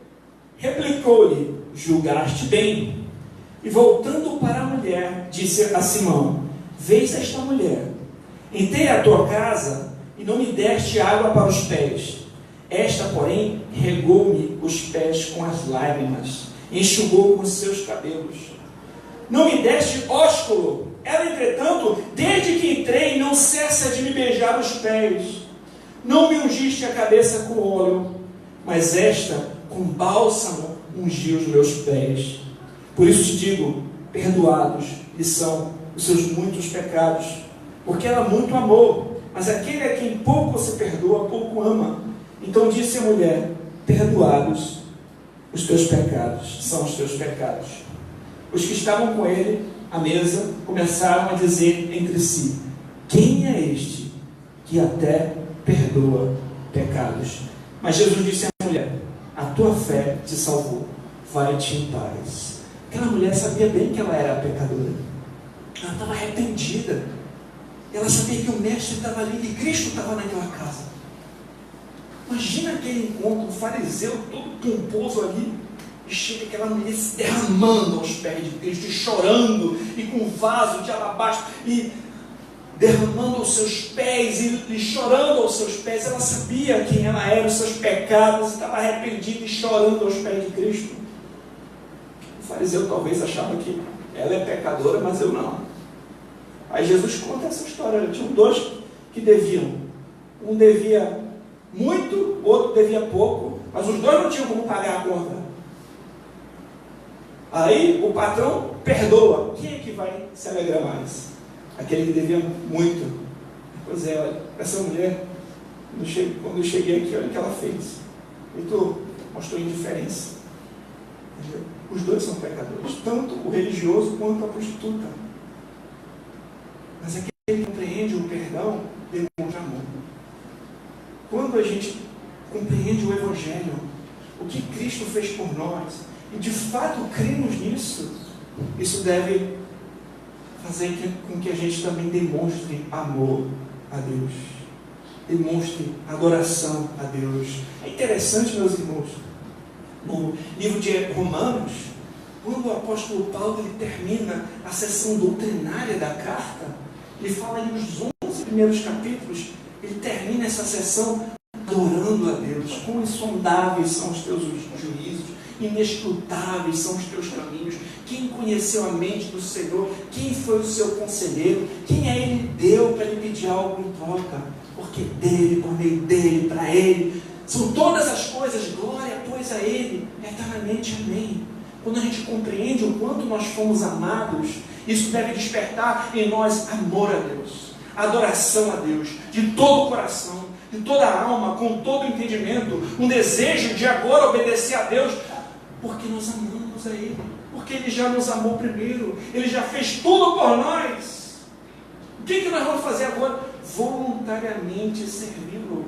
Speaker 1: Replicou-lhe, julgaste bem. E voltando para a mulher, disse a Simão, vês esta mulher? Entrei à tua casa e não me deste água para os pés. Esta, porém, regou-me os pés com as lágrimas, enxugou com os seus cabelos. Não me deste ósculo. Ela, entretanto, desde que entrei, não cessa de me beijar os pés. Não me ungiste a cabeça com óleo, mas esta, com bálsamo, ungiu os meus pés. Por isso te digo, perdoados lhe são os seus muitos pecados, porque ela muito amou, mas aquele a quem pouco se perdoa, pouco ama. Então disse a mulher, perdoados os teus pecados, são os teus pecados. Os que estavam com ele à mesa começaram a dizer entre si, quem é este que até perdoa pecados? Mas Jesus disse à mulher, a tua fé te salvou, vai-te em paz. Aquela mulher sabia bem que ela era pecadora, ela estava arrependida, ela sabia que o mestre estava ali, que Cristo estava naquela casa. Imagina aquele encontro, um fariseu todo pomposo ali, e chega aquela mulher se derramando aos pés de Cristo, e chorando, e com um vaso de alabastro, e derramando aos seus pés, e chorando aos seus pés. Ela sabia quem ela era, os seus pecados, estava arrependida e chorando aos pés de Cristo. O fariseu talvez achava que ela é pecadora, mas eu não. Aí Jesus conta essa história. Tinham 2 que deviam. Um devia muito, outro devia pouco, mas os dois não tinham como pagar a conta. Aí o patrão perdoa. Quem é que vai se alegrar mais? Aquele que devia muito. Pois é, olha, essa mulher, quando eu cheguei aqui, olha o que ela fez. Então, mostrou indiferença. Entendeu? Os dois são pecadores, tanto o religioso quanto a prostituta. Mas aquele que compreende o perdão demonstra amor. Quando a gente compreende o Evangelho, o que Cristo fez por nós, e de fato cremos nisso, isso deve fazer com que a gente também demonstre amor a Deus, demonstre adoração a Deus. É interessante, meus irmãos, no livro de Romanos, quando o apóstolo Paulo ele termina a seção doutrinária da carta, ele fala aí nos 11 primeiros capítulos, ele termina essa seção adorando a Deus. Quão insondáveis são os teus juízos, inescrutáveis são os teus caminhos. Quem conheceu a mente do Senhor? Quem foi o seu conselheiro? Quem a Ele deu para lhe pedir algo em troca? Porque dele, por meio dele, para Ele são todas as coisas. Glória, pois, a Ele eternamente. Amém. Quando a gente compreende o quanto nós fomos amados, isso deve despertar em nós amor a Deus, adoração a Deus, de todo o coração, de toda a alma, com todo o entendimento, um desejo de agora obedecer a Deus, porque nós amamos a Ele, porque Ele já nos amou primeiro, Ele já fez tudo por nós. O que nós vamos fazer agora? Voluntariamente servi-lo.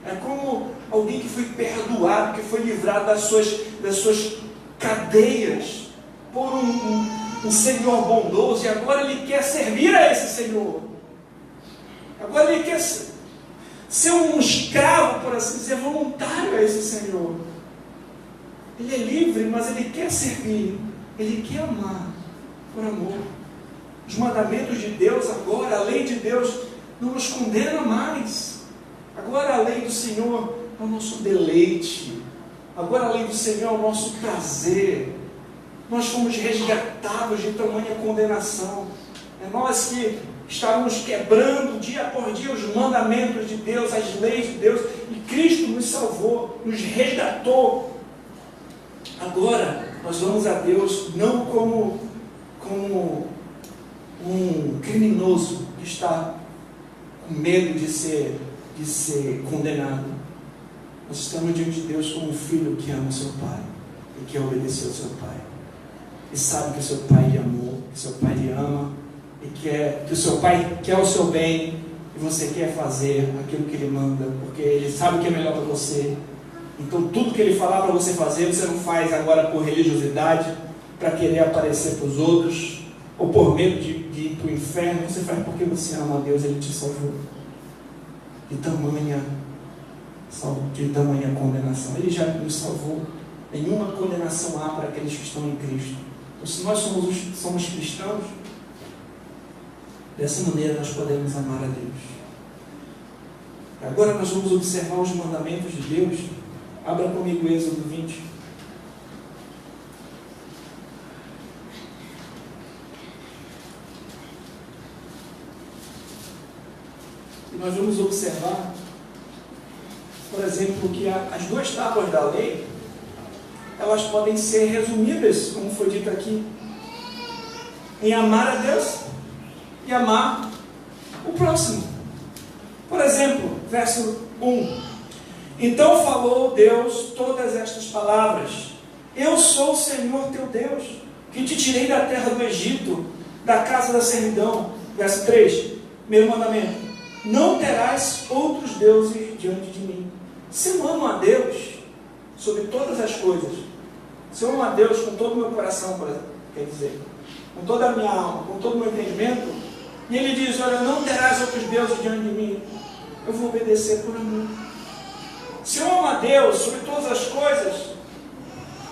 Speaker 1: É como alguém que foi perdoado, que foi livrado das suas cadeias por um Senhor bondoso, e agora ele quer servir a esse Senhor. Agora ele quer ser um escravo, por assim dizer, voluntário a esse Senhor. Ele é livre, mas ele quer servir, ele quer amar, por amor. Os mandamentos de Deus agora, a lei de Deus, não nos condena mais. Agora a lei do Senhor é o nosso deleite. Agora a lei do Senhor é o nosso prazer. Nós fomos resgatados de tamanha condenação. É nós que estávamos quebrando dia por dia os mandamentos de Deus, as leis de Deus, e Cristo nos salvou, nos resgatou. Agora nós vamos a Deus não como um criminoso que está com medo de ser condenado. Nós estamos diante de Deus como um filho que ama o seu pai e que obedeceu ao seu pai, e sabe que o seu pai lhe amou, que o seu pai lhe ama, e que o seu pai quer o seu bem, e você quer fazer aquilo que ele manda, porque ele sabe o que é melhor para você. Então tudo que ele falar para você fazer, você não faz agora por religiosidade, para querer aparecer para os outros, ou por medo de ir para o inferno. Você faz porque você ama a Deus, Ele te salvou de tamanha condenação. Ele já nos salvou. Nenhuma condenação há para aqueles que estão em Cristo. Então, se nós somos cristãos, dessa maneira nós podemos amar a Deus. Agora nós vamos observar os mandamentos de Deus. Abra comigo Êxodo 20. E nós vamos observar, por exemplo, que as duas tábuas da lei, elas podem ser resumidas, como foi dito aqui, em amar a Deus e amar o próximo. Por exemplo, verso 1. Então falou Deus todas estas palavras: Eu sou o Senhor teu Deus, que te tirei da terra do Egito, da casa da servidão. Verso 3, meu mandamento: não terás outros deuses diante de mim. Se eu amo a Deus sobre todas as coisas, se eu amo a Deus com todo o meu coração, por exemplo, quer dizer, com toda a minha alma, com todo o meu entendimento, e Ele diz: olha, não terás outros deuses diante de mim, eu vou obedecer por amor. Se eu amo a Deus sobre todas as coisas,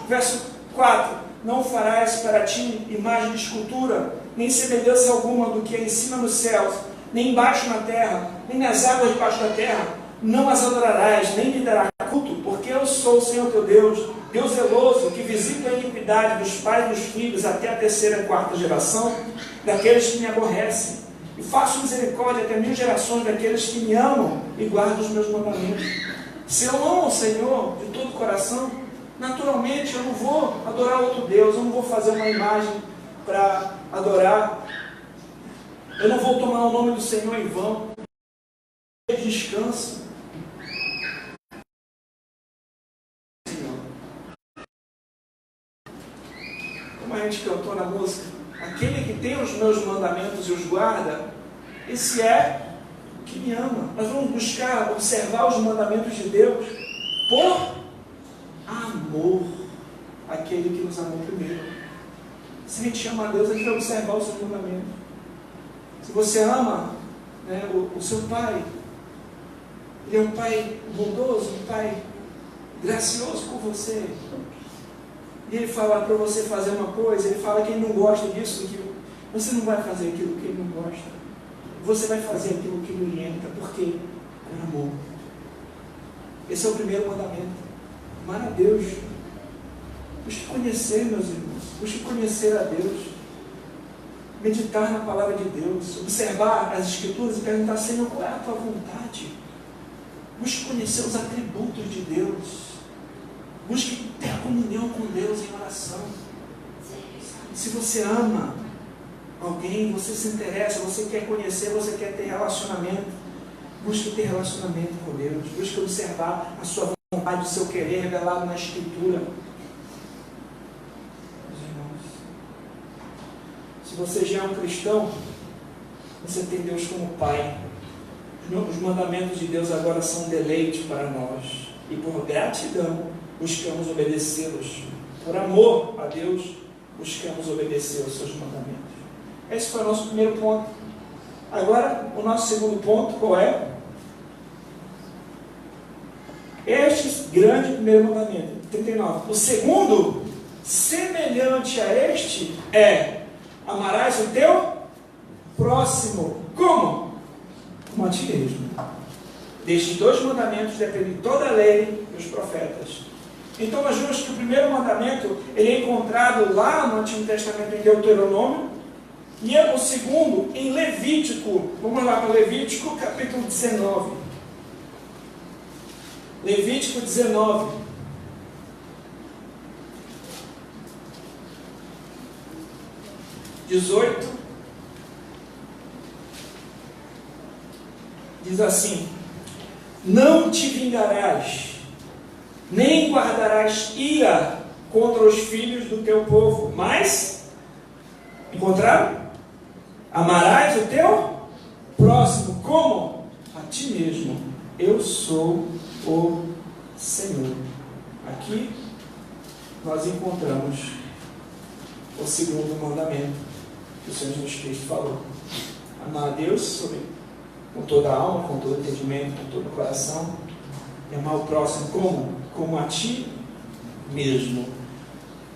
Speaker 1: verso 4, não farás para ti imagem de escultura, nem semelhança alguma do que é em cima nos céus, nem embaixo na terra, nem nas águas debaixo da terra. Não as adorarás, nem lhe darás culto, porque eu sou o Senhor teu Deus, Deus zeloso, que visita a iniquidade dos pais e dos filhos até a terceira e quarta geração daqueles que me aborrecem, e faço misericórdia até 1000 gerações daqueles que me amam e guardam os meus mandamentos. Se eu amo o Senhor de todo o coração, naturalmente eu não vou adorar outro Deus, eu não vou fazer uma imagem para adorar, eu não vou tomar o nome do Senhor em vão. Descanso. Como a gente cantou na música, aquele que tem os meus mandamentos e os guarda, esse é o que me ama. Nós vamos buscar observar os mandamentos de Deus por amor àquele que nos amou primeiro. Se a gente ama a Deus, a gente vai observar os seus mandamentos. Se você ama, né, o seu pai, ele é um pai bondoso, um pai gracioso com você. E ele fala para você fazer uma coisa, ele fala que ele não gosta disso, que você não vai fazer aquilo que ele não gosta. Você vai fazer aquilo que ele orienta, porque por amor. Esse é o primeiro mandamento. Amar a Deus. Busque conhecer, meus irmãos. Busque conhecer a Deus. Meditar na palavra de Deus. Observar as Escrituras e perguntar, Senhor, qual é a tua vontade? Busque conhecer os atributos de Deus. Busque ter comunhão com Deus em oração. Se você ama alguém, você se interessa, você quer conhecer, você quer ter relacionamento, busque ter relacionamento com Deus. Busque observar a sua vontade, o seu querer revelado na Escritura. Meus irmãos, se você já é um cristão, você tem Deus como Pai. Os mandamentos de Deus agora são um deleite para nós. E por gratidão, buscamos obedecê-los. Por amor a Deus, buscamos obedecer aos seus mandamentos. Esse foi o nosso primeiro ponto. Agora, o nosso segundo ponto, qual é? Este grande primeiro mandamento, 39. O segundo, semelhante a este, é: amarás o teu próximo. Como? Como a ti mesmo. Destes 2 mandamentos depende toda a lei e os profetas. Então nós vemos que o primeiro mandamento, ele é encontrado lá no Antigo Testamento em Deuteronômio, e o segundo em Levítico. Vamos lá para Levítico capítulo 19. Levítico 19. Diz assim: não te vingarás, nem guardarás ira contra os filhos do teu povo, mas, encontraram? Amarás o teu próximo como a ti mesmo. Eu sou o Senhor. Aqui nós encontramos o segundo mandamento que o Senhor Jesus Cristo falou: amar a Deus com toda a alma, com todo o entendimento, com todo o coração, e amar o próximo como? Como a ti mesmo.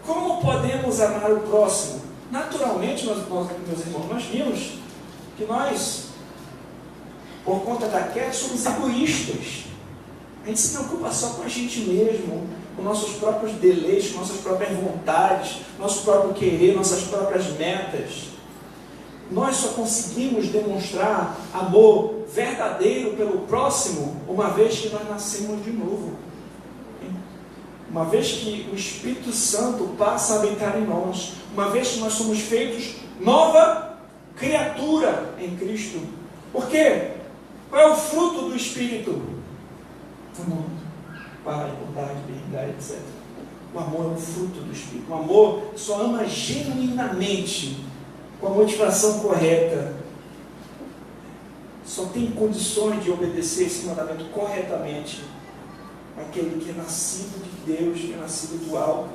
Speaker 1: Como podemos amar o próximo? Naturalmente, meus irmãos, nós vimos que nós, por conta da queda, somos egoístas. A gente se preocupa só com a gente mesmo, com nossos próprios deleites, com nossas próprias vontades, nosso próprio querer, nossas próprias metas. Nós só conseguimos demonstrar amor verdadeiro pelo próximo uma vez que nós nascemos de novo. Uma vez que o Espírito Santo passa a habitar em nós. Uma vez que nós somos feitos nova criatura em Cristo. Por quê? Qual é o fruto do Espírito? Amor, paz, bondade, benignidade, etc. O amor é o fruto do Espírito. O amor só ama genuinamente, com a motivação correta. Só tem condições de obedecer esse mandamento corretamente aquele que é nascido de Deus, que é nascido do alto.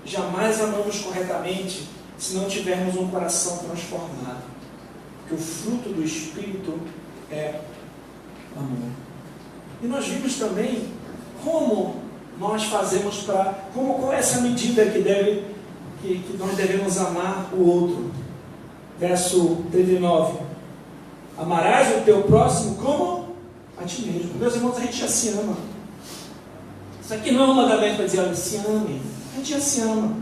Speaker 1: Jamais amamos corretamente se não tivermos um coração transformado. Porque o fruto do Espírito é amor. E nós vimos também como nós fazemos qual é essa medida que nós devemos amar o outro. Verso 39. Amarás o teu próximo como a ti mesmo. Meus irmãos, a gente já se ama. Isso aqui não é um mandamento para dizer, olha, se ame. A gente já se ama.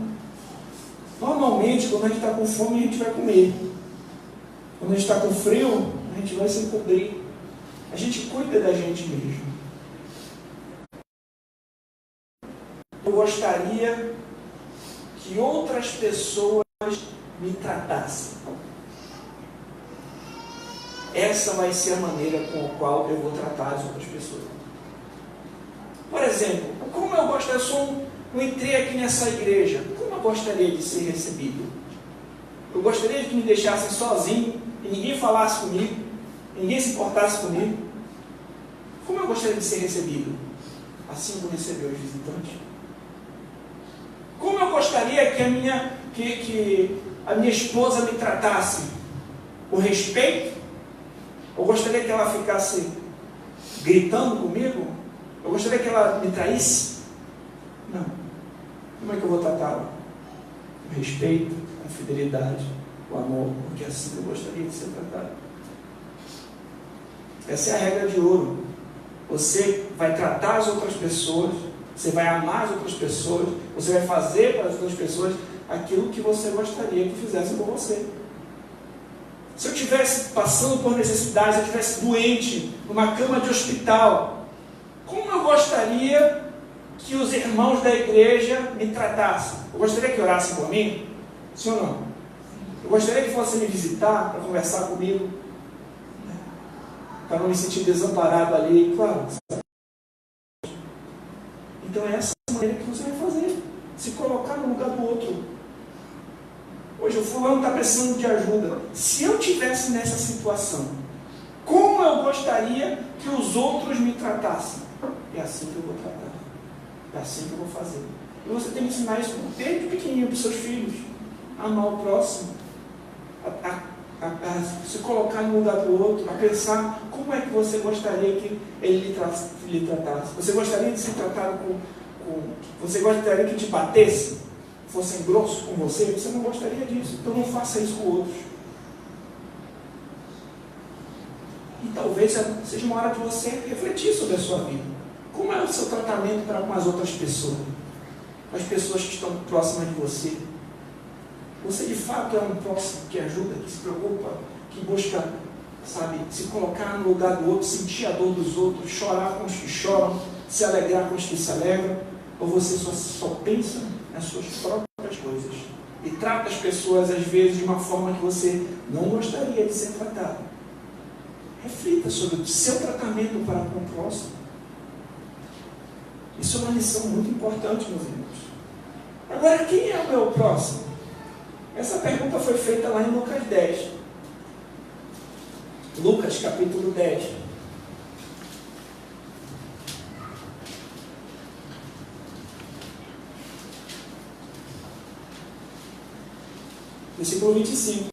Speaker 1: Normalmente, quando a gente está com fome, a gente vai comer. Quando a gente está com frio, a gente vai se cobrir. A gente cuida da gente mesmo. Eu gostaria que outras pessoas me tratassem. Essa vai ser a maneira com a qual eu vou tratar as outras pessoas. Por exemplo, como eu gostaria, eu entrei aqui nessa igreja, como eu gostaria de ser recebido? Eu gostaria de que me deixassem sozinho, e ninguém falasse comigo, ninguém se importasse comigo. Como eu gostaria de ser recebido? Assim eu vou receber os visitantes. Como eu gostaria que a minha esposa me tratasse? Com respeito? Eu gostaria que ela ficasse gritando comigo? Eu gostaria que ela me traísse? Não. Como é que eu vou tratá-la? Com respeito, com fidelidade, com amor, porque assim eu gostaria de ser tratado. Essa é a regra de ouro. Você vai tratar as outras pessoas, você vai amar as outras pessoas, você vai fazer para as outras pessoas aquilo que você gostaria que fizessem com você. Se eu estivesse passando por necessidade, se eu estivesse doente, numa cama de hospital, como eu gostaria que os irmãos da igreja me tratassem? Eu gostaria que orassem por mim? Sim ou não? Eu gostaria que fossem me visitar para conversar comigo, para não me sentir desamparado ali, claro. Então é essa maneira que você vai fazer, se colocar no lugar do outro. Hoje o fulano está precisando de ajuda. Se eu estivesse nessa situação, como eu gostaria que os outros me tratassem? É assim que eu vou tratar. É assim que eu vou fazer. E você tem que ensinar isso desde pequenininho para os seus filhos. Amar o próximo. A se colocar no lugar do outro. A pensar como é que você gostaria que ele lhe tratasse. Você gostaria de ser tratado você gostaria que te batesse? Fossem grossos com você? Você não gostaria disso. Então não faça isso com outros. E talvez seja uma hora de você refletir sobre a sua vida. Como é o seu tratamento para com as outras pessoas? As pessoas que estão próximas de você. Você de fato é um próximo que ajuda, que se preocupa, que busca, se colocar no lugar do outro, sentir a dor dos outros, chorar com os que choram, se alegrar com os que se alegram? Ou você só pensa nas suas próprias coisas e trata as pessoas às vezes de uma forma que você não gostaria de ser tratado? Reflita sobre o seu tratamento para com o próximo. Isso é uma lição muito importante, meus irmãos. Agora, quem é o meu próximo? Essa pergunta foi feita lá em Lucas 10. Lucas capítulo 10. Versículo 25.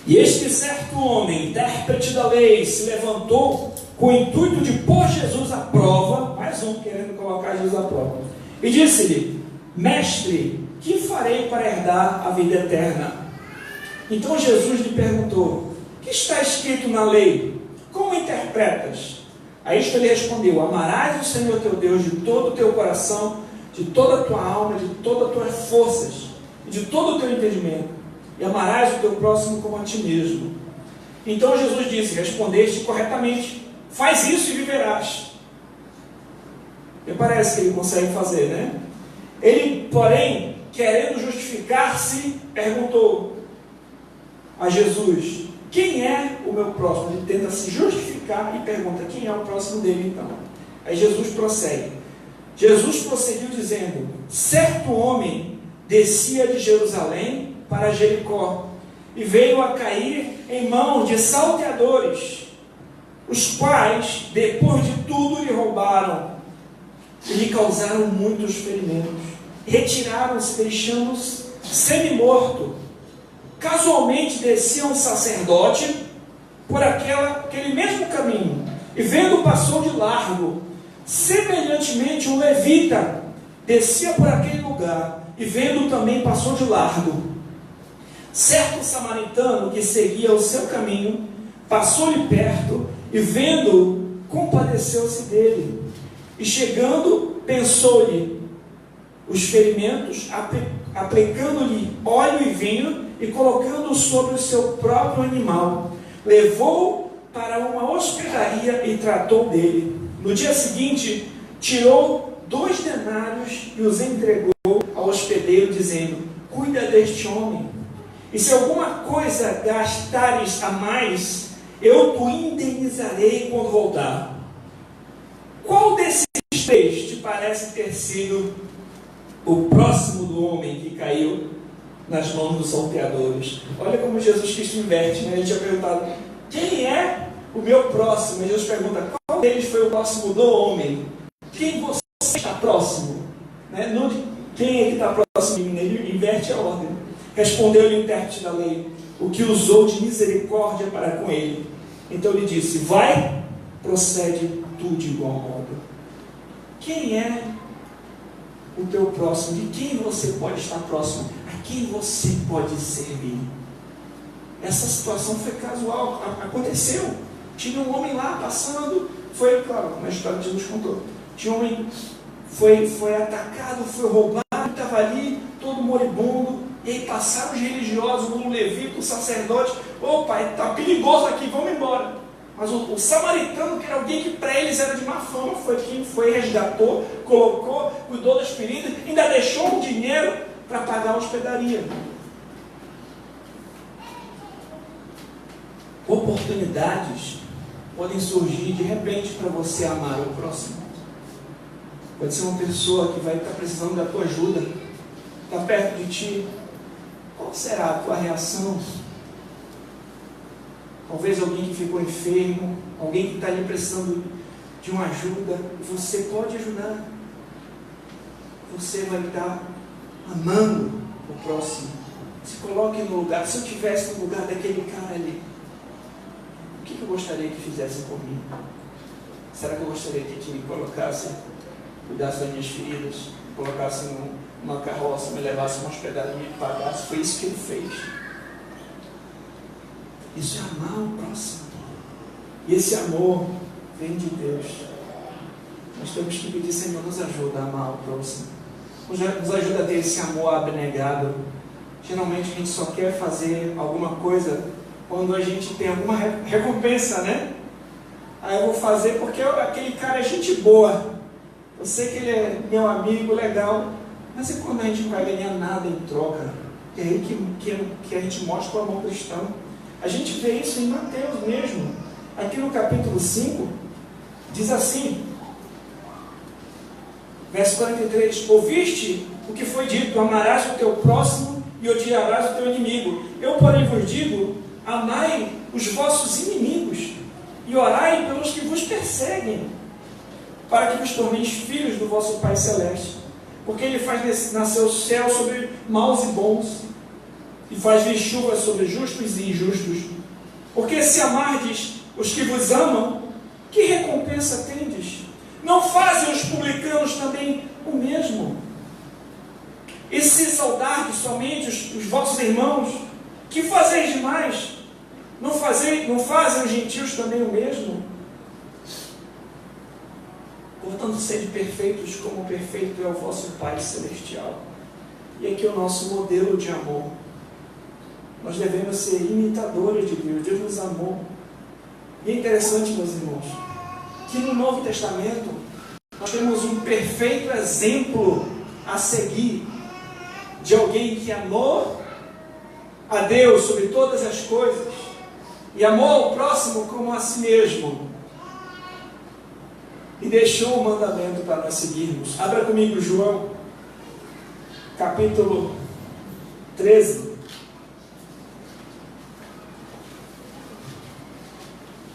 Speaker 1: E eis que certo homem, intérprete da lei, se levantou com o intuito de pôr Jesus à prova, mais um querendo colocar Jesus à prova, e disse-lhe: Mestre, que farei para herdar a vida eterna? Então Jesus lhe perguntou: que está escrito na lei? Como interpretas? A isto ele respondeu: amarás o Senhor teu Deus de todo o teu coração, de toda a tua alma, de todas as tuas forças, e de todo o teu entendimento, e amarás o teu próximo como a ti mesmo. Então Jesus disse: respondeste corretamente, faz isso e viverás. Me parece que ele consegue fazer, né? Ele, porém, querendo justificar-se, perguntou a Jesus: quem é o meu próximo? Ele tenta se justificar e pergunta: quem é o próximo dele então? Aí Jesus prossegue. Jesus prosseguiu dizendo: certo homem descia de Jerusalém para Jericó e veio a cair em mãos de salteadores, os quais, depois de tudo, lhe roubaram e lhe causaram muitos ferimentos. Retiraram-se, deixando-se semi-morto. Casualmente descia um sacerdote por aquele mesmo caminho, e vendo, passou de largo. Semelhantemente, um levita descia por aquele lugar, e vendo também, passou de largo. Certo samaritano que seguia o seu caminho, passou-lhe perto, e vendo, compadeceu-se dele. E chegando, pensou-lhe os ferimentos, aplicando-lhe óleo e vinho e colocando-o sobre o seu próprio animal. Levou para uma hospedaria e tratou dele. No dia seguinte, tirou 2 denários e os entregou ao hospedeiro, dizendo: cuida deste homem, e se alguma coisa gastares a mais, eu te indenizarei quando voltar. Qual desses 3 te parece ter sido o próximo do homem que caiu nas mãos dos salteadores? Olha como Jesus Cristo inverte, né? Ele tinha perguntado: quem é o meu próximo? E Jesus pergunta: qual deles foi o próximo do homem? Quem você está próximo? Né? Não de quem é que está próximo de mim? Ele inverte a ordem. Respondeu-lhe o intérprete da lei: o que usou de misericórdia para com ele. Então ele disse: vai, procede tu de igual modo. Quem é o teu próximo? De quem você pode estar próximo? A quem você pode servir? Essa situação foi casual, aconteceu. Tinha um homem lá passando, foi, claro, na história que Jesus contou. Tinha um homem, foi atacado, foi roubado, estava ali, todo moribundo. E aí passaram os religiosos, um levita, o sacerdote: opa, está perigoso aqui, vamos embora. Mas o samaritano, que era alguém que para eles era de má fama, foi quem foi, resgatou, colocou, cuidou das feridas, ainda deixou um dinheiro para pagar a hospedaria. Oportunidades podem surgir de repente para você amar o próximo. Pode ser uma pessoa que vai estar precisando da tua ajuda, está perto de ti. Qual será a tua reação? Talvez alguém que ficou enfermo, alguém que está ali precisando de uma ajuda. Você pode ajudar. Você vai estar amando o próximo. Se coloque no lugar. Se eu estivesse no lugar daquele cara ali, o que eu gostaria que fizesse por mim? Será que eu gostaria que me colocasse, cuidasse das minhas feridas, colocasse numa carroça, me levasse uma hospedagem e me pagasse? Foi isso que ele fez. Isso é amar o próximo. E esse amor vem de Deus. Nós temos que pedir: Senhor, nos ajuda a amar o próximo. Nos ajuda a ter esse amor abnegado. Geralmente a gente só quer fazer alguma coisa quando a gente tem alguma recompensa, né? Aí eu vou fazer porque aquele cara é gente boa. Eu sei que ele é meu amigo, legal. Mas e quando a gente não vai ganhar nada em troca? É aí que a gente mostra o amor cristão. A gente vê isso em Mateus mesmo. Aqui no capítulo 5, diz assim, verso 43: ouviste o que foi dito: amarás o teu próximo e odiarás o teu inimigo. Eu, porém, vos digo: amai os vossos inimigos e orai pelos que vos perseguem, para que vos torneis filhos do vosso Pai Celeste. Porque Ele faz nascer o céu sobre maus e bons, e faz vir chuva sobre justos e injustos. Porque se amardes os que vos amam, que recompensa tendes? Não fazem os publicanos também o mesmo? E se saudardes somente os vossos irmãos, que fazeis demais? Não fazem os gentios também o mesmo? Portanto, sede perfeitos, como perfeito é o vosso Pai Celestial. E aqui é o nosso modelo de amor. Nós devemos ser imitadores de Deus. Deus nos amou. E é interessante, meus irmãos, que no Novo Testamento nós temos um perfeito exemplo a seguir de alguém que amou a Deus sobre todas as coisas e amou ao próximo como a si mesmo, e deixou o mandamento para nós seguirmos. Abra comigo João, capítulo 13.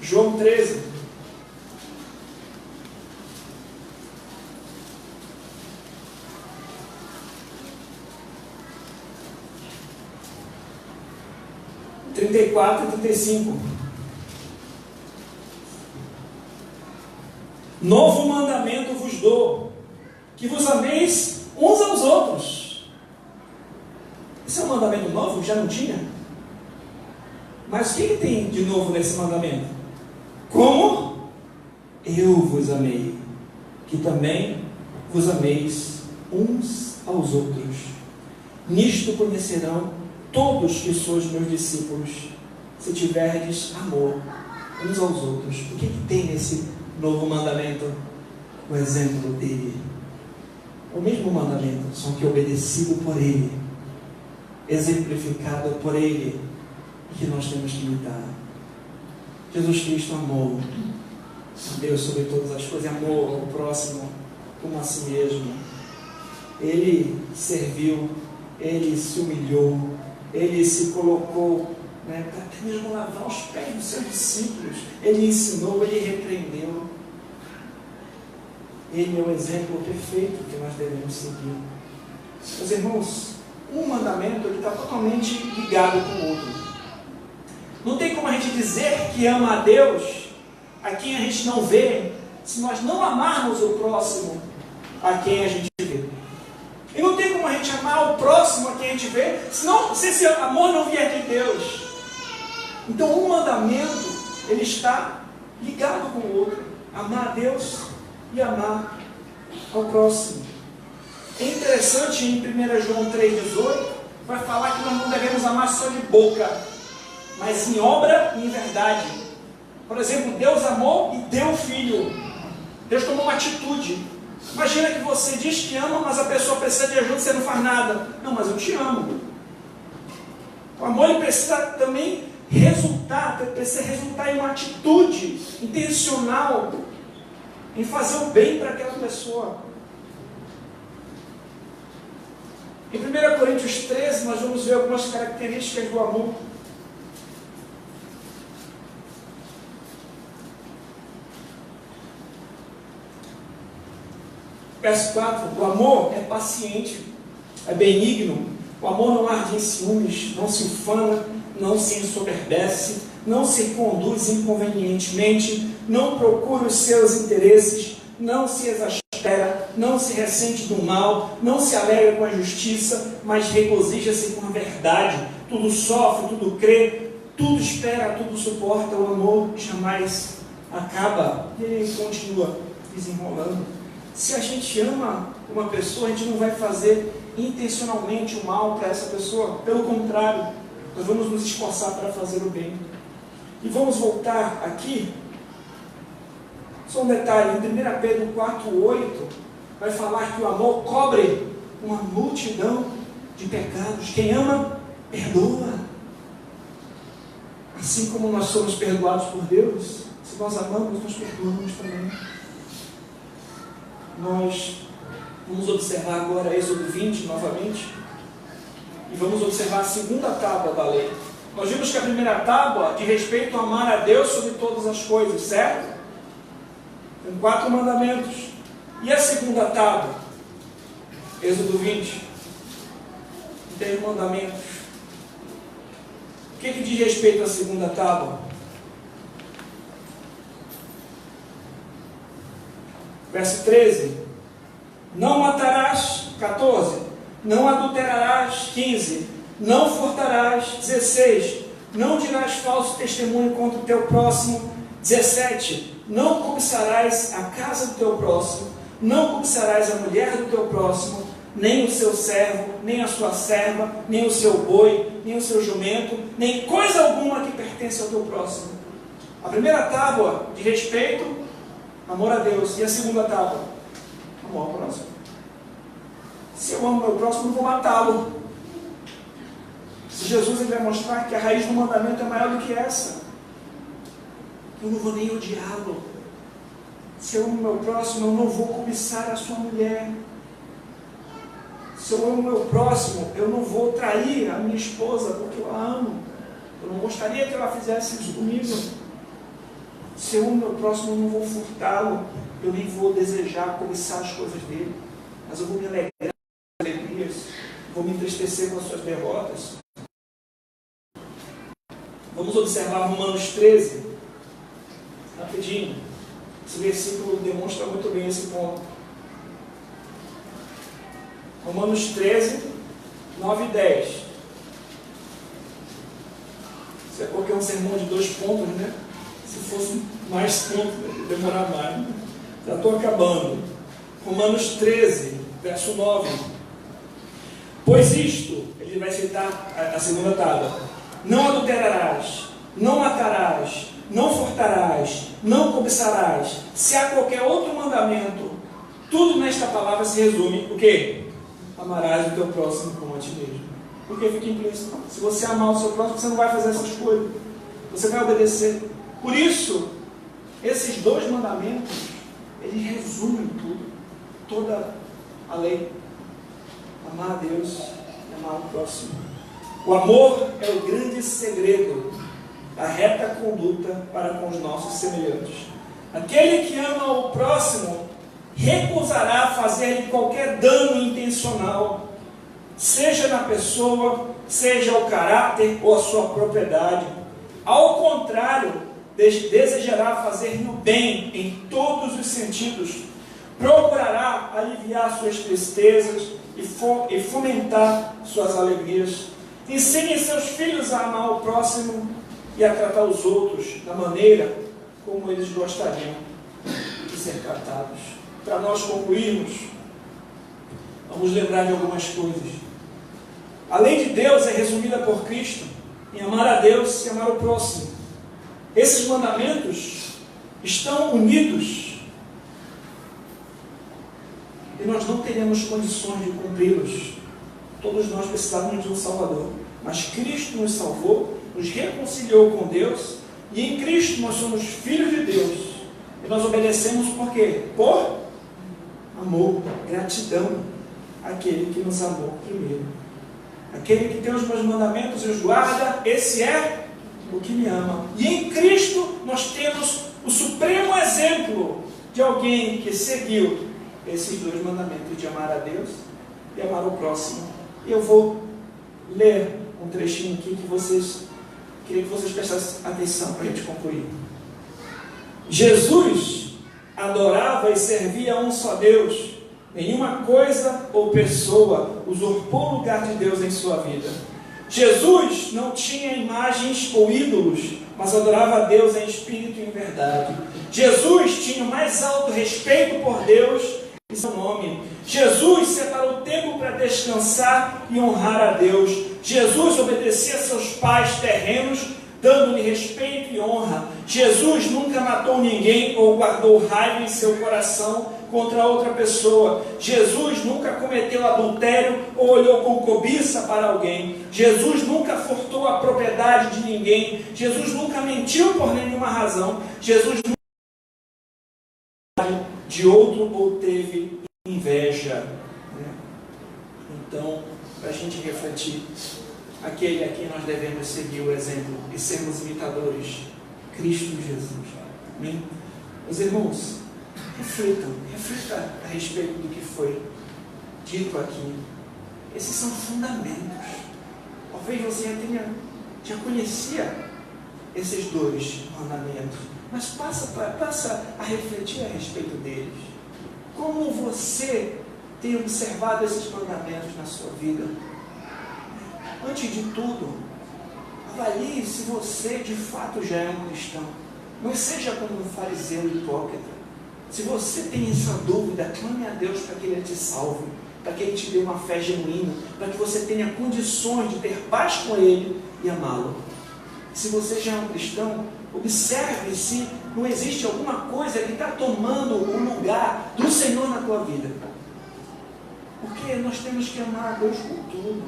Speaker 1: João 13. (34 e 35). Novo mandamento vos dou, que vos ameis uns aos outros. Esse é um mandamento novo? Já não tinha? Mas o que tem de novo nesse mandamento? Como eu vos amei, que também vos ameis uns aos outros. Nisto conhecerão todos que sois meus discípulos, se tiverdes amor uns aos outros. O que tem nesse novo mandamento? O exemplo dele. O mesmo mandamento, só que obedecido por ele, exemplificado por ele, e que nós temos que imitar. Jesus Cristo amou a Deus sobre todas as coisas, amou ao próximo como a si mesmo. Ele serviu, ele se humilhou, ele se colocou, para até mesmo lavar os pés dos seus discípulos. Ele ensinou, ele repreendeu. Ele é o exemplo perfeito que nós devemos seguir. Meus irmãos, um mandamento está totalmente ligado com o outro. Não tem como a gente dizer que ama a Deus a quem a gente não vê, se nós não amarmos o próximo a quem a gente vê. E não tem como a gente amar o próximo a quem a gente vê, se esse amor não vier de Deus. Então, um mandamento, ele está ligado com o outro. Amar a Deus e amar ao próximo. É interessante, em 1 João 3,18, vai falar que nós não devemos amar só de boca, mas em obra e em verdade. Por exemplo, Deus amou e deu o Filho. Deus tomou uma atitude. Imagina que você diz que ama, mas a pessoa precisa de ajuda e você não faz nada. Não, mas eu te amo. O amor ele precisa também precisa resultar em uma atitude intencional, em fazer o bem para aquela pessoa. Em 1 Coríntios 13, nós vamos ver algumas características do amor. Verso 4, o amor é paciente, é benigno, o amor não arde em ciúmes, não se ufana, não se ensoberbece, não se conduz inconvenientemente, não procura os seus interesses, não se exaspera, não se ressente do mal, não se alegra com a justiça, mas regozija-se com a verdade, tudo sofre, tudo crê, tudo espera, tudo suporta, o amor jamais acaba. E ele continua desenrolando. Se a gente ama uma pessoa, a gente não vai fazer intencionalmente o mal para essa pessoa. Pelo contrário, nós vamos nos esforçar para fazer o bem. E vamos voltar aqui. Só um detalhe, em 1 Pedro 4,8, vai falar que o amor cobre uma multidão de pecados. Quem ama, perdoa. Assim como nós somos perdoados por Deus, se nós amamos, nós perdoamos também. Nós vamos observar agora Êxodo 20 novamente. E vamos observar a segunda tábua da lei. Nós vimos que a primeira tábua de respeito a amar a Deus sobre todas as coisas, certo? Tem 4 mandamentos. E a segunda tábua? Êxodo 20. Tem mandamentos. O que diz respeito à segunda tábua? Verso 13. Não matarás. 14. Não adulterarás. 15. Não furtarás. 16. Não dirás falso testemunho contra o teu próximo. 17. Não cobiçarás a casa do teu próximo. Não cobiçarás a mulher do teu próximo, nem o seu servo, nem a sua serva, nem o seu boi, nem o seu jumento, nem coisa alguma que pertence ao teu próximo. A primeira tábua de respeito, amor a Deus. E a segunda tábua, amor ao próximo. Se eu amo meu próximo, não vou matá-lo. Se Jesus ele vai mostrar que a raiz do mandamento é maior do que essa, eu não vou nem odiá-lo. Se eu amo meu próximo, eu não vou cobiçar a sua mulher. Se eu amo meu próximo, eu não vou trair a minha esposa porque eu a amo. Eu não gostaria que ela fizesse isso comigo. Se eu amo meu próximo, eu não vou furtá-lo. Eu nem vou desejar cobiçar as coisas dele. Mas eu vou me alegrar com as alegrias. Vou me entristecer com as suas derrotas. Vamos observar Romanos 13. Rapidinho. Esse versículo demonstra muito bem esse ponto. Romanos 13, 9 e 10. Isso é porque é um sermão de 2 pontos, né? Se fosse mais pontos, ia demorar mais. Já estou acabando. Romanos 13, verso 9. Pois isto, ele vai citar a segunda tábua: não adulterarás, não matarás, não furtarás, não cobiçarás. Se há qualquer outro mandamento, tudo nesta palavra se resume: o quê? Amarás o teu próximo como a ti mesmo. Porque fica implícito. Se você amar o seu próximo, você não vai fazer essas coisas. Você vai obedecer. Por isso, esses dois mandamentos, eles resumem tudo. Toda a lei. Amar a Deus e amar o próximo. O amor é o grande segredo da reta conduta para com os nossos semelhantes. Aquele que ama o próximo recusará fazer-lhe qualquer dano intencional, seja na pessoa, seja o caráter ou a sua propriedade. Ao contrário, desejará fazer-lhe o bem em todos os sentidos, procurará aliviar suas tristezas e fomentar suas alegrias. Ensine seus filhos a amar o próximo e a tratar os outros da maneira como eles gostariam de ser tratados. Para nós concluirmos, vamos lembrar de algumas coisas. A lei de Deus é resumida por Cristo em amar a Deus e amar o próximo. Esses mandamentos estão unidos e nós não teremos condições de cumpri-los. Todos nós precisamos de um Salvador, mas Cristo nos salvou, nos reconciliou com Deus, e em Cristo nós somos filhos de Deus, e nós obedecemos por quê? Por amor, gratidão àquele que nos amou primeiro. Aquele que tem os meus mandamentos e os guarda, esse é o que me ama. E em Cristo nós temos o supremo exemplo de alguém que seguiu esses dois mandamentos, de amar a Deus e amar o próximo. E eu vou ler um trechinho aqui queria que vocês prestassem atenção para a gente concluir. Jesus adorava e servia a um só Deus. Nenhuma coisa ou pessoa usurpou o lugar de Deus em sua vida. Jesus não tinha imagens ou ídolos, mas adorava a Deus em espírito e em verdade. Jesus tinha o mais alto respeito por Deus e seu nome. Jesus separou o tempo para descansar e honrar a Deus. Jesus obedecia a seus pais terrenos, dando-lhe respeito e honra. Jesus nunca matou ninguém ou guardou raiva em seu coração contra outra pessoa. Jesus nunca cometeu adultério ou olhou com cobiça para alguém. Jesus nunca furtou a propriedade de ninguém. Jesus nunca mentiu por nenhuma razão. Jesus nunca de outro ou teve inveja. Então, para a gente refletir, aquele a quem nós devemos seguir o exemplo e sermos imitadores, Cristo Jesus. Amém? Meus irmãos, reflita a respeito do que foi dito aqui. Esses são fundamentos. Talvez você já conhecia esses dois mandamentos, mas passa a refletir a respeito deles. Como você tem observado esses mandamentos na sua vida? Antes de tudo, avalie se você de fato já é um cristão. Não seja como um fariseu hipócrita. Se você tem essa dúvida, clame a Deus para que Ele te salve, para que Ele te dê uma fé genuína, para que você tenha condições de ter paz com Ele e amá-lo. Se você já é um cristão, observe se não existe alguma coisa que está tomando o lugar do Senhor na tua vida. Porque nós temos que amar a Deus por tudo,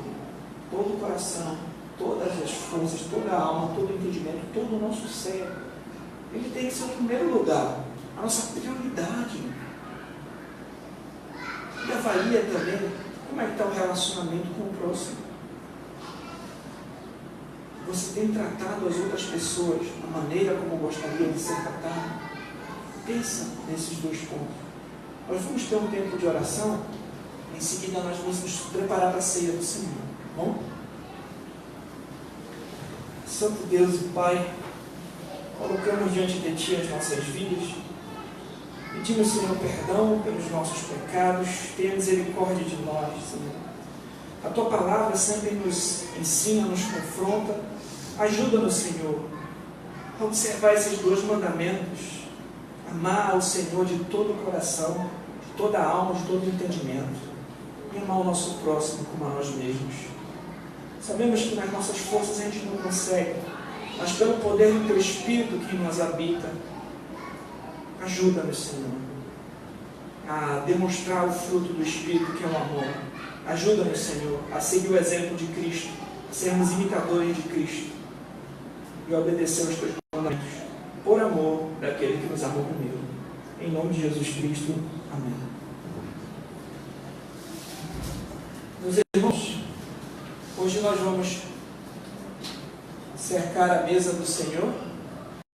Speaker 1: todo o coração, todas as forças, toda a alma, todo o entendimento, todo o nosso ser. Ele tem que ser o primeiro lugar, a nossa prioridade. E avalia também como é que está o relacionamento com o próximo. Você tem tratado as outras pessoas da maneira como gostaria de ser tratado? Pensa nesses dois pontos. Nós vamos ter um tempo de oração. Em seguida nós vamos nos preparar para a ceia do Senhor. Bom? Santo Deus e Pai, colocamos diante de Ti as nossas vidas. Pedimos, Senhor, perdão pelos nossos pecados. Tenha misericórdia de nós, Senhor. A Tua palavra sempre nos ensina, nos confronta. Ajuda-nos, Senhor, a observar esses dois mandamentos. Amar ao Senhor de todo o coração, toda a alma, de todo o entendimento, e amar o nosso próximo como a nós mesmos. Sabemos que nas nossas forças a gente não consegue, mas pelo poder do Teu Espírito que nos habita, ajuda-nos, Senhor, a demonstrar o fruto do Espírito, que é o amor. Ajuda-nos, Senhor, a seguir o exemplo de Cristo, a sermos imitadores de Cristo e a obedecer aos Teus mandamentos, por amor daquele que nos amou primeiro. Em nome de Jesus Cristo. Amém. Meus irmãos, hoje nós vamos cercar a mesa do Senhor